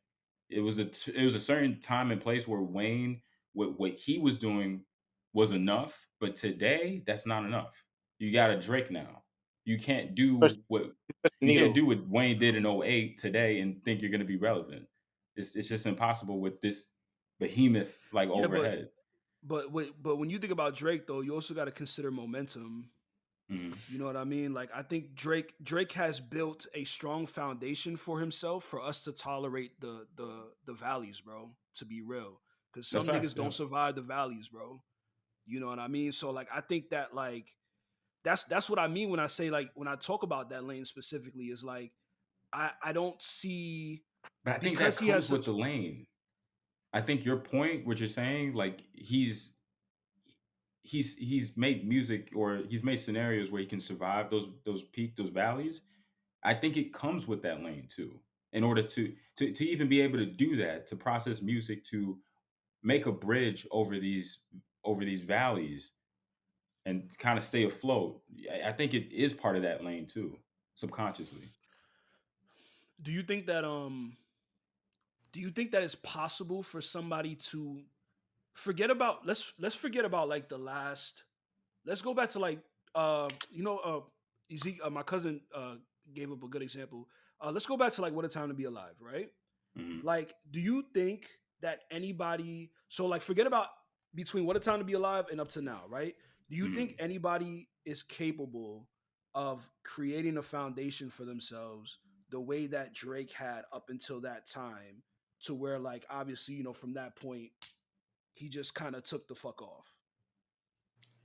It was a certain time and place where Wayne what he was doing was enough, but today that's not enough. You got a Drake now. You can't Touch, do what touch the you can't needle. do what Wayne did in '08 today and think you're going to be relevant. It's just impossible with this behemoth like Yeah, overhead. but when you think about Drake though, you also got to consider momentum. Mhm. You know what I mean? Like I think Drake has built a strong foundation for himself for us to tolerate the valleys, bro. To be real, because That's some facts. niggas Yeah, don't survive the valleys, bro. You know what I mean? So like I think that like that's what I mean when I say like when I talk about that lane specifically is like I don't see but I think that because he has comes with such the lane. I think your point, what you're saying, like he's made music or he's made scenarios where he can survive those peaks, those valleys. I think it comes with that lane too. In order to even be able to do that, to process music, to make a bridge over these valleys and kind of stay afloat. I think it is part of that lane too, subconsciously. do you think that do you think that it's possible for somebody to forget about let's forget about like the last let's go back to like my cousin gave up a good example. Let's go back to like what a time to be alive, right? Hmm. Like, do you think that anybody so like forget about between what a time to be alive and up to now, right? Do you think Hmm. anybody is capable of creating a foundation for themselves the way that Drake had up until that time to where like obviously, from that point he just kind of took the fuck off?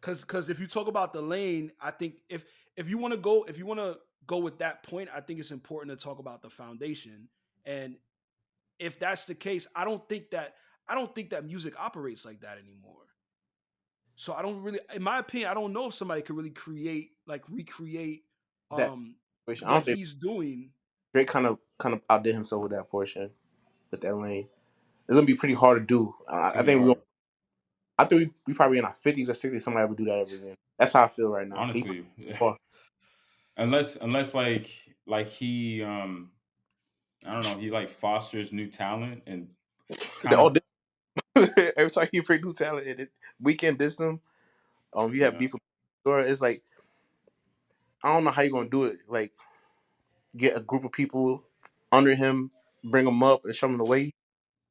Cause if you talk about the lane, I think if you want to go with that point, I think it's important to talk about the foundation. And if that's the case, I don't think that music operates like that anymore. So I don't really, in my opinion, I don't know if somebody could really recreate That um situation. I what don't think he's doing. Drake kind of outdid himself with that portion, with that lane. It's gonna be pretty hard to do. It's I gonna be think hard, I think we probably in our 50s or 60s. Somebody ever do that ever again. That's how I feel right now. He, honestly. well, Unless like he I don't know, he like fosters new talent and they kind all of did. Every time he bring new talent in it, Weekend diss them. He had yeah. beef with. Or it's like I don't know how you gonna do it. Like get a group of people under him, bring them up, and show them the way.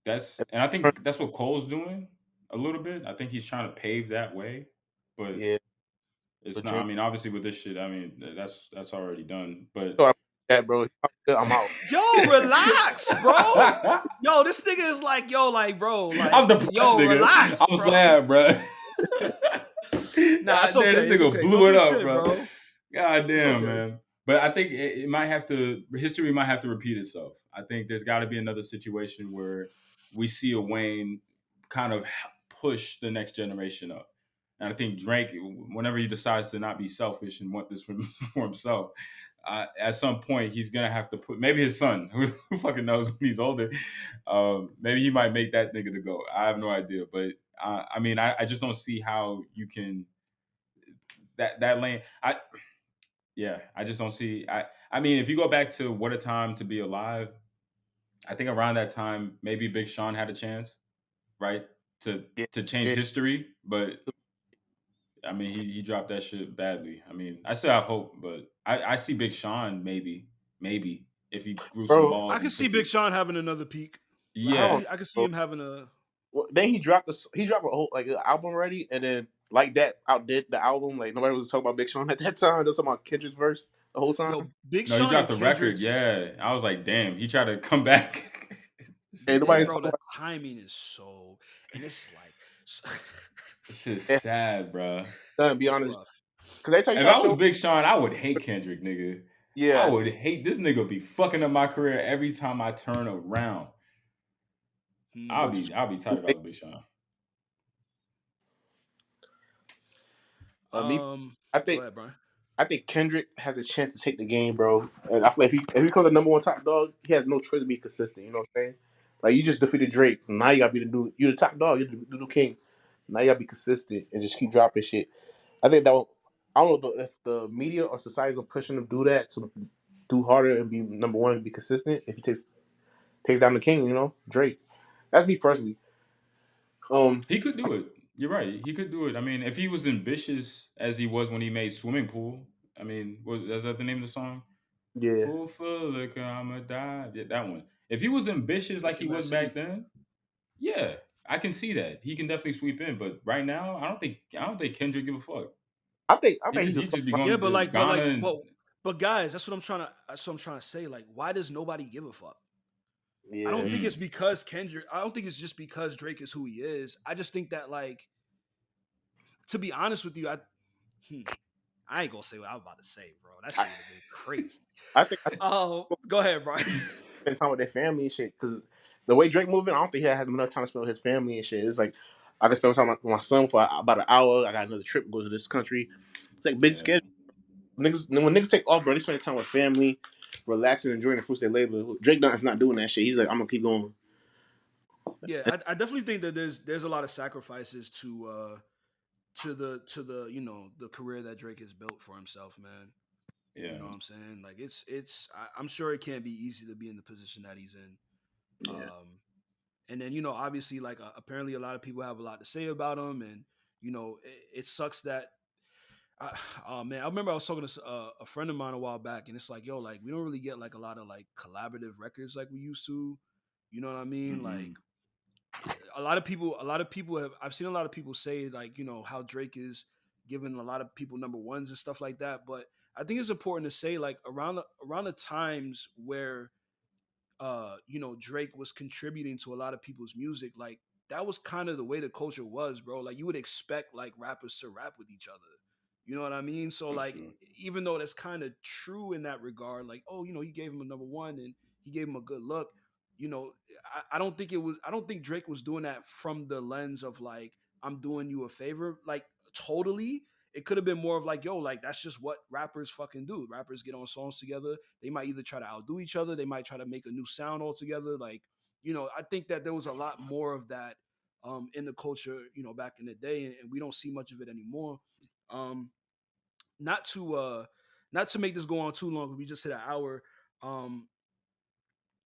And I think that's what Cole's doing a little bit. I think he's trying to pave that way, but Yeah, it's but not. I Drake. mean, obviously with this shit, I mean that's already done. But So that bro, I'm out. Yo, relax, bro. Yo, this nigga is like, yo, like, bro, like, I'm depressed, yo, nigga. relax, I'm bro. sad, bro. Nah, God it's damn, okay. this It's nigga okay. blew Talk it your up, shit, bro. bro. God It's damn, okay. man. but I think it might have to. History might have to repeat itself. I think there's got to be another situation where we see a Wayne kind of push the next generation up. And I think Drake, whenever he decides to not be selfish and want this for, for himself, at some point he's gonna have to put maybe his son, who fucking knows when he's older, maybe he might make that nigga to go. I have no idea, but I mean, I just don't see how you can that lane. I just don't see. I mean, if you go back to What a Time to Be Alive, I think around that time maybe Big Sean had a chance, right, to Yeah, to change yeah. history, but I mean he dropped that shit badly. I mean, I still have hope, but I see Big Sean maybe if he grew some Bro, I balls can and see took Big it. Sean having another peak. I don't know, Yeah, I can see bro. him having a. Well, then he dropped a whole like an album already, and then like that outdid the album. Like nobody was talking about Big Sean at that time. They was talking about Kendrick's verse the whole time, Yo, Big no, he Sean dropped and the record. Kendrick's. Yeah, I was like, damn, he tried to come back. and Shit nobody sad. Bro, talking the about timing is so, and it's like, This shit's it. sad, bro. Be it's honest, rough. because every time you If try to I was show, Big Sean, I would hate Kendrick, nigga. I yeah, would hate this nigga. Be fucking up my career every time I turn around. I'll Hmm. but be I'll be tight if I was Big Sean. me, I Go think ahead, Brian. I think Kendrick has a chance to take the game, bro. And I feel like if he becomes a number one top dog, he has no choice to be consistent. You know what I'm saying? Like you just defeated Drake. Now you gotta be the dude. You the top dog. You're the new king. Now you gotta be consistent and just keep dropping shit. I think that will, I don't know if the media or society gonna push him to do that to do harder and be number one and be consistent. If he takes down the king, you know Drake. That's me personally. He could do it. You're right. He could do it. I mean, if he was ambitious as he was when he made Swimming Pool, I mean, is that the name of the song? Yeah, Pool full of liquor, I'ma die. Yeah, that one. If he was ambitious like Like he in that was back city. then, yeah, I can see that. He can definitely sweep in. But right now, I don't think Kendrick give a fuck. I think he's He just just be Yeah, going to Ghana and but guys, that's what I'm trying to say. Like, why does nobody give a fuck? I yeah. don't think it's mm, because Kendrick. I don't think it's just because Drake is who he is. I just think that, like, to be honest with you, hmm, I ain't gonna say what I was about to say, bro. That I shit would have been crazy. I think Oh, go ahead, Brian. spend time with their family and shit. Because the way Drake moving, I don't think he has enough time to spend with his family and shit. It's like I can spend time with my son for about an hour. I got another trip to go to this country. It's like busy yeah. schedule. Niggas when niggas take off, bro, they spend time with family, relaxing, enjoying the fruits of their labor. Drake is not doing that shit. He's like, I'm gonna keep going. Yeah, I definitely think that there's a lot of sacrifices to the the career that Drake has built for himself, man. You Yeah. know what I'm saying? Like I'm sure it can't be easy to be in the position that he's in. Yeah, And then obviously, like, apparently a lot of people have a lot to say about him, and it sucks that. Oh man, I remember I was talking to a friend of mine a while back, and it's like, yo, like we don't really get like a lot of like collaborative records like we used to. You know what I mean? Like Mm-mm. a lot of people have. I've seen a lot of people say like how Drake is giving a lot of people number ones and stuff like that. But I think it's important to say like around the times where Drake was contributing to a lot of people's music, like that was kind of the way the culture was, bro. Like you would expect like rappers to rap with each other. You know what I mean? So For like sure. even though that's kind of true in that regard, like, oh, he gave him a number one and he gave him a good look, you know, I don't think Drake was doing that from the lens of like, I'm doing you a favor. Like totally. It could have been more of like, yo, like that's just what rappers fucking do. Rappers get on songs together. They might either try to outdo each other, they might try to make a new sound altogether. Like, I think that there was a lot more of that in the culture, back in the day, and we don't see much of it anymore. Um, not to not to make this go on too long, we just hit an hour. Um,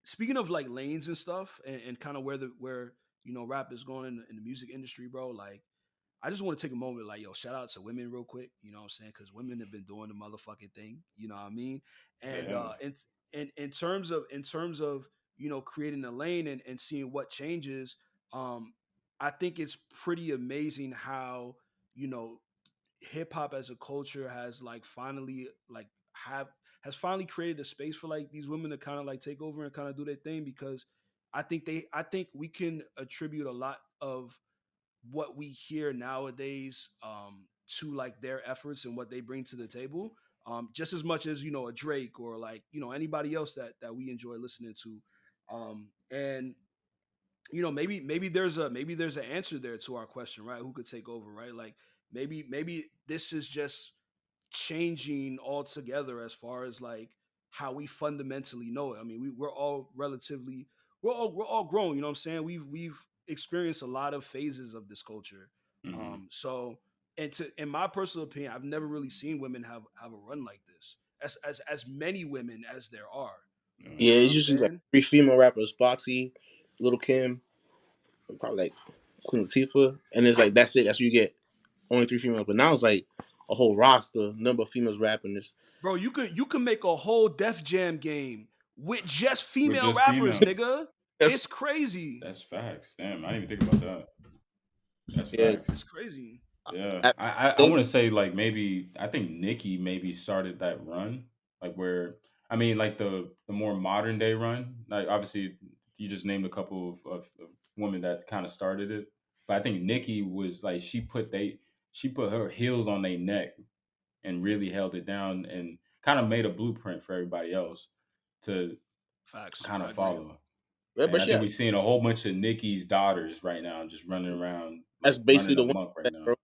Speaking of like lanes and stuff, and kind of where rap is going in the music industry, bro. Like I just want to take a moment, like, yo, shout out to women real quick. You know what I'm saying? Because women have been doing the motherfucking thing. You know what I mean? And Yeah. in terms of creating a lane and seeing what changes, um, I think it's pretty amazing how you know hip hop as a culture has like finally like have has finally created a space for like these women to kind of like take over and kind of do their thing, because I think we can attribute a lot of what we hear nowadays to like their efforts and what they bring to the table. just as much as a Drake or like anybody else that we enjoy listening to. And maybe there's an answer there to our question, right? Who could take over, right? Like maybe this is just changing altogether as far as like how we fundamentally know it. I mean, we're all relatively we're all grown. You know what I'm saying? We've experienced a lot of phases of this culture. Hmm. So and to in my personal opinion, I've never really seen women have a run like this. As many women as there are. Yeah. Yeah, You know what it's I'm usually like saying? three female rappers: Foxy, Little Kim, probably like Queen Latifah, and it's like that's it. That's what you get. Only three females. But now it's like a whole roster, number of females rapping. This Bro, you can make a whole Def Jam game with just With female just rappers, females. nigga. that's It's crazy. That's facts. Damn, I didn't even think about that. That's yeah. facts. It's crazy. Yeah, I I think want to say like maybe I think Nicki maybe started that run, like where I mean like the more modern day run. Like obviously you just named a couple of women that kind of started it, but I think Nicki was like she put her heels on their neck and really held it down and kind of made a blueprint for everybody else to Facts. kind I of agree. follow. yeah, And I but think yeah, we're seeing a whole bunch of Nicki's daughters right now just running around that's like basically running the one, amok right that, now. bro.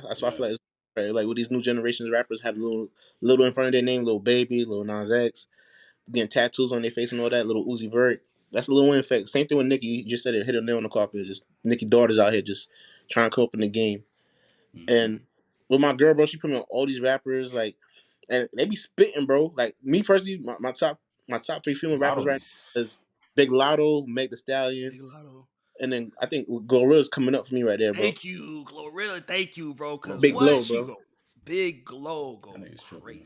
That's why I Yeah. feel like it's right. Like with these new generations of rappers have little in front of their name, little baby, little Nas X, getting tattoos on their face and all that, little Uzi Vert. That's a little effect. Same thing with Nicki. You just said it, hit a nail on the coffin. Just Nicki daughters out here just trying to come up in the game. Hmm. And with my girl, bro, she put me on all these rappers, like, and they be spitting, bro. Like me personally, my top three female rappers Lotto right be now is Big Lotto, Meg The Stallion, Big Lotto. and then I think Glorilla's coming up for me right there, bro. Thank you, Glorilla. Thank you, bro. Cause Big okay. Glow, what she bro. go big glow That go nigga's tripping.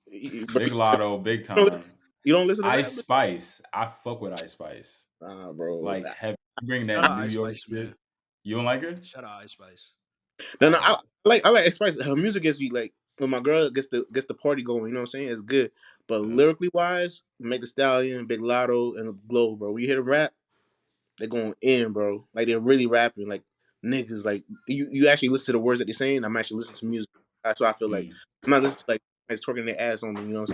crazy. Bro, Big Lotto, big you don't time. you don't listen to rap, Ice bro? Spice. I fuck with Ice Spice. Nah, bro. Like heavy. You bring Shout that out New Ice York Spice, shit. man. You don't like her? Shout out Ice Spice. No, All no, right. I like Spice. Her music gets me like when my girl gets the party going. You know what I'm saying? It's good, but Yeah. lyrically wise, Meg The Stallion, Big Lotto, and Glow, bro. When you hear them rap, they're going in, bro. Like they're really rapping, like niggas. Like you actually listen to the words that they're saying. I'm actually listening to music. That's why I feel like Mm. I'm not listening to like guys twerking their ass on me. You know what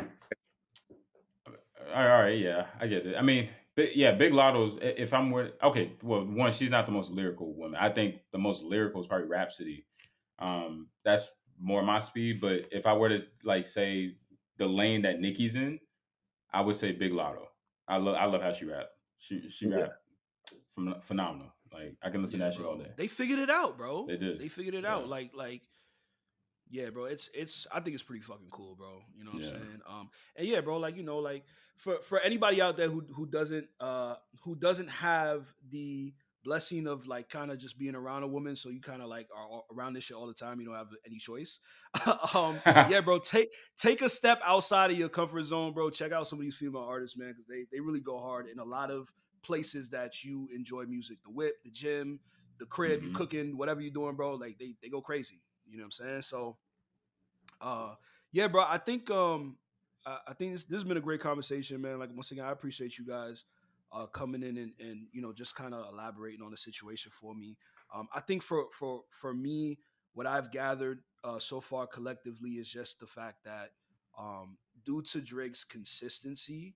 All right, yeah, I get it. I mean, yeah, Big Lotto's. If I'm with, okay, well, one, she's not the most lyrical woman. I think the most lyrical is probably Rhapsody. That's more my speed. But if I were to like say the lane that Nicki's in, I would say Big Lotto. I love how she rap. She I'm saying? rap phenomenal. Like I can listen to Yeah, that shit all bro. day. They figured it out, bro. They did. They figured it Yeah. out. Like yeah, bro. It's I think it's pretty fucking cool, bro. You know what I'm Yeah. saying? And yeah, bro, like like for anybody out there who doesn't have the blessing of like kind of just being around a woman, so you kind of like are around this shit all the time, you don't have any choice. Yeah, bro, take a step outside of your comfort zone, bro. Check out some of these female artists, man, because they really go hard in a lot of places that you enjoy music. The whip, the gym, the crib, you Hmm. cooking, whatever you're doing, bro. Like they go crazy. You know what I'm saying? So uh yeah, bro, I think this has been a great conversation, man. Like once again, I appreciate you guys coming in and just kind of elaborating on the situation for me. I think for me, what I've gathered so far collectively is just the fact that due to Drake's consistency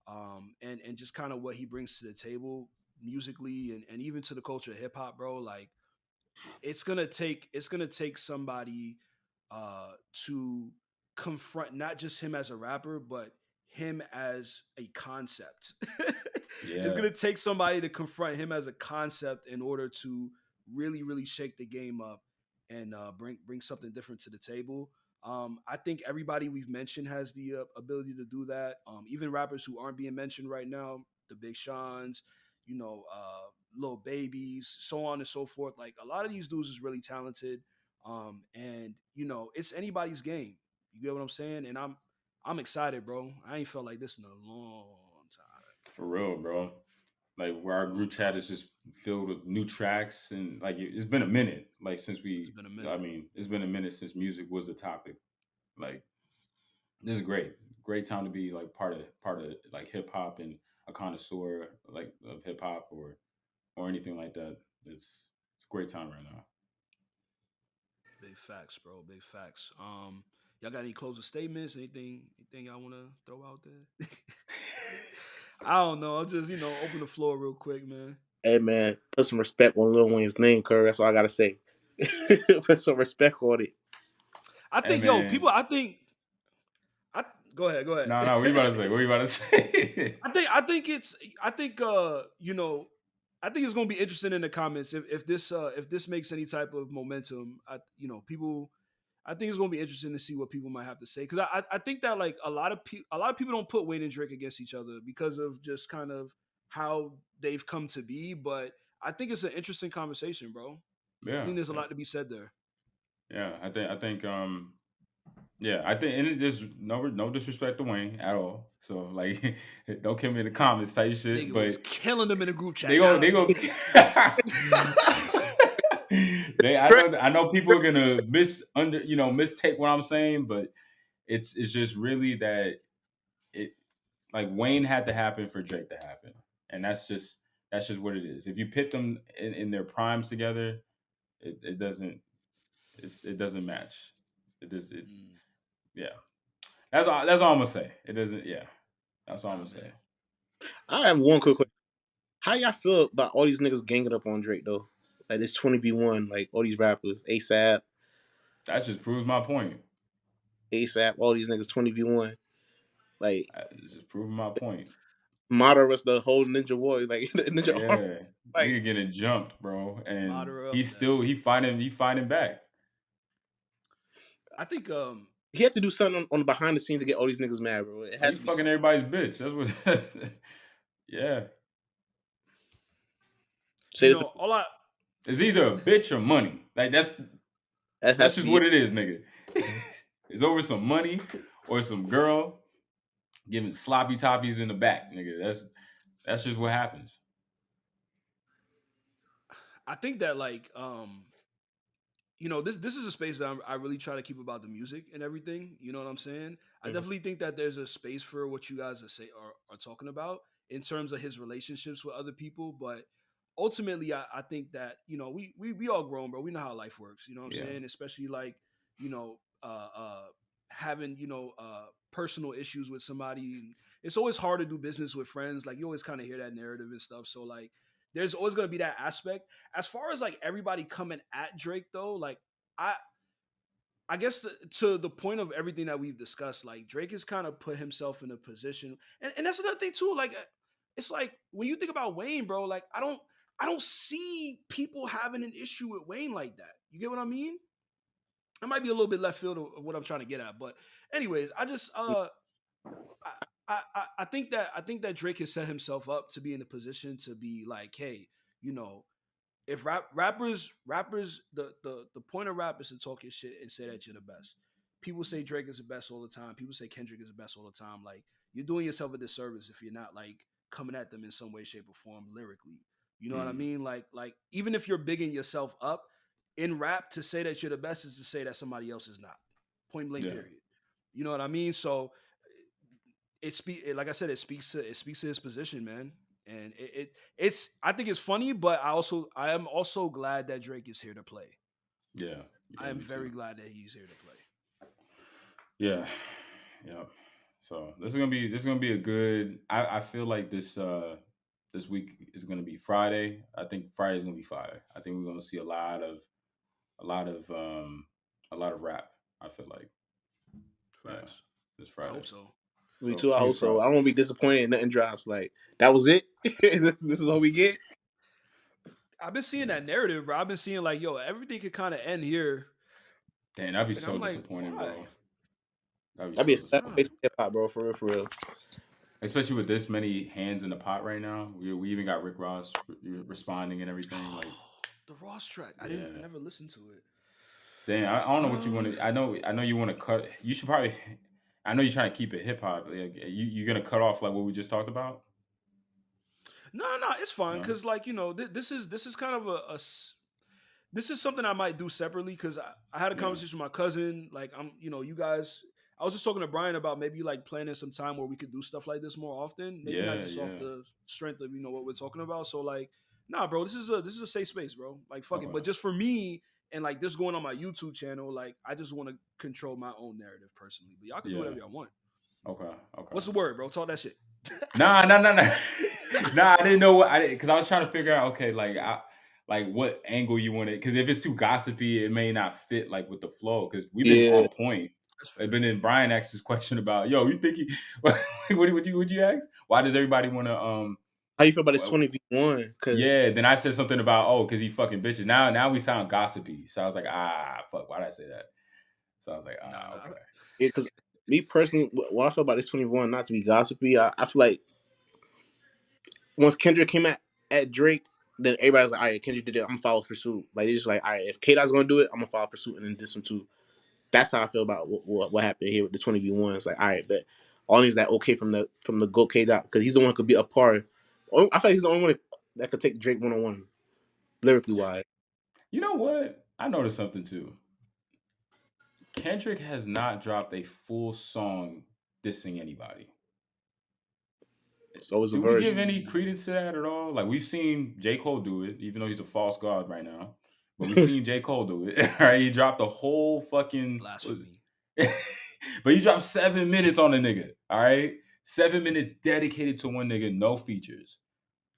and just kind of what he brings to the table musically and even to the culture of hip hop, bro, like it's gonna take somebody to confront not just him as a rapper, but him as a concept. It's Yeah. gonna take somebody to confront him as a concept in order to really, really shake the game up and bring something different to the table. I think everybody we've mentioned has the ability to do that. Even rappers who aren't being mentioned right now, the Big Sean's, little babies, so on and so forth. Like a lot of these dudes is really talented, and it's anybody's game. You get what I'm saying? And I'm excited, bro. I ain't felt like this in a long time. For real, bro. Like where our Long group chat time. is just filled with new tracks and like it's been a minute like since It's we been a I minute. mean it's been a minute since music was a topic. Like this is great time to be like part of like hip hop and a connoisseur like of hip hop or anything like that. It's a great time right now. Big facts, bro. Big facts. Y'all got any closing statements? Anything y'all want to throw out there? I don't know. I'll just open the floor real quick, man. Hey man, put some respect on Lil Wayne's name, Curry. That's all I gotta say. Put some respect on it. I Hey think yo, people. man, I think. I Go ahead. Go ahead. no, no, what you about to say? What you about to say? I think it's I think I think it's gonna be interesting in the comments if this makes any type of momentum. People. I think it's gonna be interesting to see what people might have to say because I think that like a lot of people don't put Wayne and Drake against each other because of just kind of how they've come to be. But I think it's an interesting conversation, bro. I Yeah, think there's a yeah, lot to be said there. yeah. I think yeah, I think, and there's no disrespect to Wayne at all. So like, don't kill me in the comments type shit. Nigga was But killing them in the group they chat. go Nah, they it's go. cool. they I know people are gonna mistake what I'm saying, but it's just really that it like Wayne had to happen for Drake to happen, and that's just what it is. If you pit them in their primes together, it doesn't it doesn't match. It does it Mm, Yeah. That's all I'm gonna say. It doesn't. Yeah, that's all I'm nah, gonna say. man. I have one quick question. Listen, How y'all feel about all these niggas ganging up on Drake though? Like this 20v1, like all these rappers, That just proves my point. ASAP, all these niggas 20v1. Like That just proving my point. Madara's the whole Ninja Warrior, like Ninja Army. Yeah, Like nigga getting jumped, bro, and Madara up, he's man. still he fighting back. I think he had to do something on the behind the scenes to get all these niggas mad, bro. It Oh, has he's to be fucking everybody's bitch. That's what. Yeah, say this. all I it's either a bitch or money. Like That that's has to just be it. what it is, nigga. It's over some money or some girl giving sloppy toppies in the back, nigga. That's just what happens. I think that like this is a space that I really try to keep about the music and everything. You know what I'm saying? I Mhm. definitely think that there's a space for what you guys are talking about in terms of his relationships with other people. But ultimately, I think that we all grown, bro. We know how life works. You know what I'm Yeah, saying? Especially like having personal issues with somebody. And it's always hard to do business with friends. Like you always kind of hear that narrative and stuff. So like there's always going to be that aspect. As far as like everybody coming at Drake though, like I I guess to the point of everything that we've discussed, like Drake has kind of put himself in a position, and that's another thing too. Like it's like when you think about Wayne, bro, like I don't see people having an issue with Wayne like that. You get what I mean? It might be a little bit left field of what I'm trying to get at, but anyways, I, I think that Drake has set himself up to be in a position to be like, hey, you know, if rappers the point of rap is to talk your shit and say that you're the best. People say Drake is the best all the time. People say Kendrick is the best all the time. Like you're doing yourself a disservice if you're not like coming at them in some way, shape, or form lyrically. You know what I mm, mean? Like even if you're bigging yourself up in rap, to say that you're the best is to say that somebody else is not. Point blank. yeah, Period. You know what I mean? So like I said, it speaks to his position, man. And it's I think it's funny, but I am also glad that Drake is here to play. yeah, I yeah. am Me too. very glad that he's here to play. Yeah, yeah. So this is gonna be a good. I feel like this week is gonna be Friday. I think Friday's gonna be fire. I think we're gonna see a lot of um a lot of rap. I feel like, yeah, Facts. this I Friday. hope so. Me So too. I fingers hope so. I crossed. don't want to be disappointed. Nothing drops. Like that was it. This is all we get. I've been seeing that narrative, bro. I've been seeing like, yo, everything could kind of end here, Damn, that'd be and so I'm like, disappointing, why? bro. That'd be That'd be so a sad Nah, face disappointing. of hip hop, bro. For real, for real. Especially with this many hands in the pot right now. We even got Rick Ross responding and everything. Like, the Ross track. I yeah. never listened to it. Damn, I don't know what you want Um, to. I know you want to cut. You should probably. I know you're trying to keep it hip hop. Like, you're gonna cut off like what we just talked about. no, it's fine No. because like this is kind of this is something I might do separately because I had a Yeah. conversation with my cousin. Like you guys. I was just talking to Brian about maybe like planning some time where we could do stuff like this more often. Maybe not Yeah. just off Yeah. the strength of what we're talking about. So like, nah, bro, this is a safe space, bro. Like fuck it. But Okay. just for me, and like this going on my YouTube channel, like I just want to control my own narrative personally. But y'all can do Yeah. whatever y'all want. Okay. Okay. What's the word, bro? Talk that shit. Nah, nah, nah, nah. Nah, I didn't know what I didn't because I was trying to figure out, okay, like what angle you wanted. Because if it's too gossipy, it may not fit like with the flow. Because we've been Yeah. on point. That's But fair. then Brian asked this question about, yo, you think he what you ask? Why does everybody wanna How you feel about this well, 20v1? Because yeah, then I said something about, oh, because he fucking bitches. Now we sound gossipy. So I was like, fuck, why did I say that? So I was like, Nah, nah. okay. yeah, because me personally, what I feel about this 20v1, not to be gossipy, I feel like once Kendrick came at Drake, then everybody's like, all right, Kendrick did it. I'm gonna follow Pursuit. Like it's just like, all right, if K Dot's gonna do it, I'm gonna follow Pursuit and then diss him too. That's how I feel about what happened here with the 20v1. It's like, all right, but all these that okay from the Go K Dot because he's the one who could be a part. I feel like he's the only one that could take Drake 1-on-1 lyrically wise. You know what? I noticed something too. Kendrick has not dropped a full song dissing anybody. So it's a Do we verse. give any credence to that at all? Like we've seen J. Cole do it, even though he's a false god right now. But we've seen J. Cole do it. Right? He dropped a whole fucking Blasphemy. but he dropped 7 minutes on the nigga. All right. 7 minutes dedicated to one nigga, no features.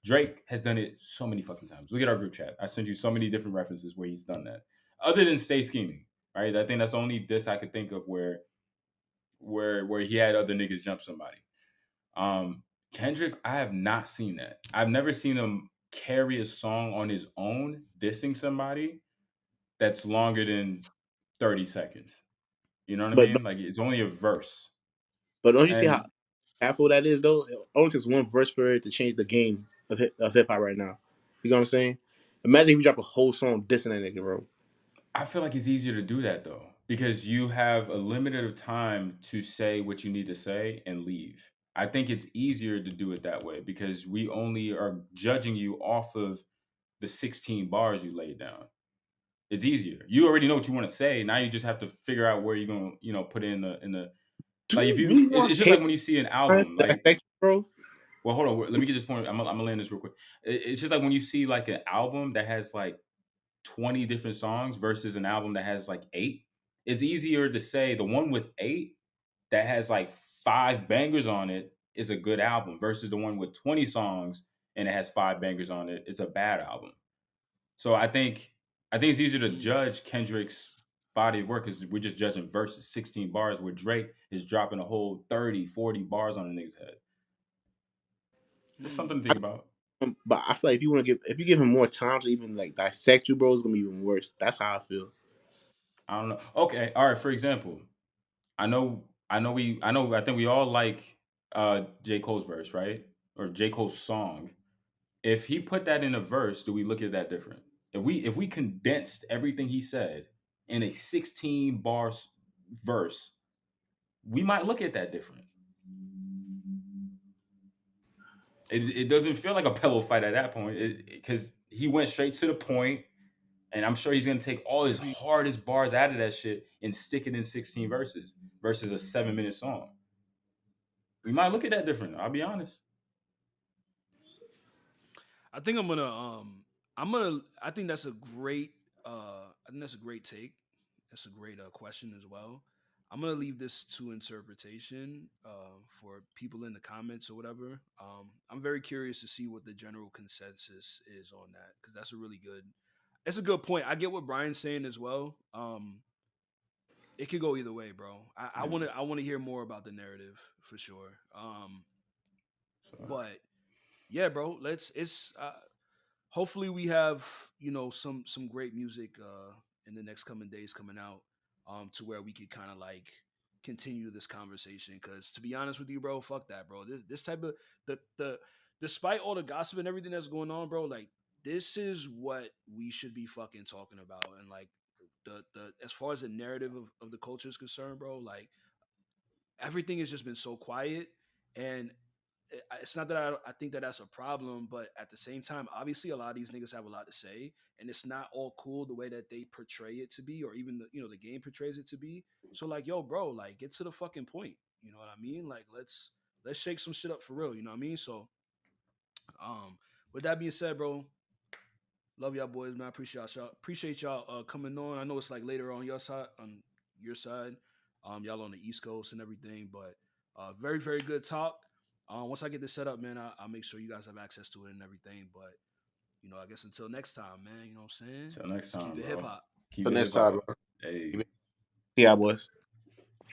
Drake has done it so many fucking times. Look at our group chat. I sent you so many different references where he's done that. Other than Stay Scheming, right? I think that's the only diss I could think of where he had other niggas jump somebody. Um, Kendrick, I have not seen that. I've never seen him carry a song on his own dissing somebody that's longer than 30 seconds. You know what I but mean? Like it's only a verse. but don't you see how And powerful that is though? It only takes one verse for it to change the game of hip hop right now. You know what I'm saying? Imagine if you drop a whole song dissing that nigga, bro. I feel like it's easier to do that though, because you have a limited of time to say what you need to say and leave. I think it's easier to do it that way because we only are judging you off of the 16 bars you laid down. It's easier. You already know what you want to say. Now you just have to figure out where you're gonna, put it in the Do like you if you. really It's want just K like when you see an to album. Like, dissect you, bro? well, hold on. Let me get this point. I'm gonna land this real quick. It's just like when you see like an album that has like 20 different songs versus an album that has like eight. It's easier to say the one with eight that has like five bangers on it is a good album versus the one with 20 songs and it has five bangers on it. It's a bad album. So I think it's easier to Hmm. judge Kendrick's body of work because we're just judging verses, 16 bars, where Drake is dropping a whole 30, 40 bars on a nigga's head. Just Hmm. something to think about. But I feel like if you give him more time to even like dissect you, bro, it's gonna be even worse. That's how I feel. I don't know. Okay, all right. For example, I think we all like J. Cole's verse, right? Or J. Cole's song. If he put that in a verse, do we look at that different? If we condensed everything he said in a 16 bars verse, we might look at that different. It doesn't feel like a pillow fight at that point because he went straight to the point, and I'm sure he's gonna take all his Agreed. hardest bars out of that shit and stick it in 16 verses versus a 7 minute song. We might look at that different. I'll be honest. I think I think that's a great I think that's a great take. That's a great question as well. I'm gonna leave this to interpretation for people in the comments or whatever. I'm very curious to see what the general consensus is on that because that's a really good. It's a good point. I get what Brian's saying as well. It could go either way, bro. I Yeah. want to I want to hear more about the narrative for sure. So But yeah, bro. Let's. It's hopefully we have some great music in the next coming days coming out to where we could kind of like continue this conversation because to be honest with you bro, fuck that, bro. This type of the despite all the gossip and everything that's going on, bro, like this is what we should be fucking talking about. And like the as far as the narrative of the culture is concerned, bro, like everything has just been so quiet. And it's not that I think that that's a problem, but at the same time, obviously, a lot of these niggas have a lot to say, and it's not all cool the way that they portray it to be, or even the game portrays it to be. So, like, yo, bro, like, get to the fucking point. You know what I mean? Like, let's shake some shit up for real. You know what I mean? So, um, with that being said, bro, Love y'all boys, man. I appreciate y'all coming on. I know it's like later on your side. Y'all on the East Coast and everything, but very, very good talk. Once I get this set up, man, I'll make sure you guys have access to it and everything. But I guess until next time, man, you know what I'm saying? Till next Just keep time, it hip bro. hop. Keep So it hip next time, hop. bro. Hey. See y'all boys.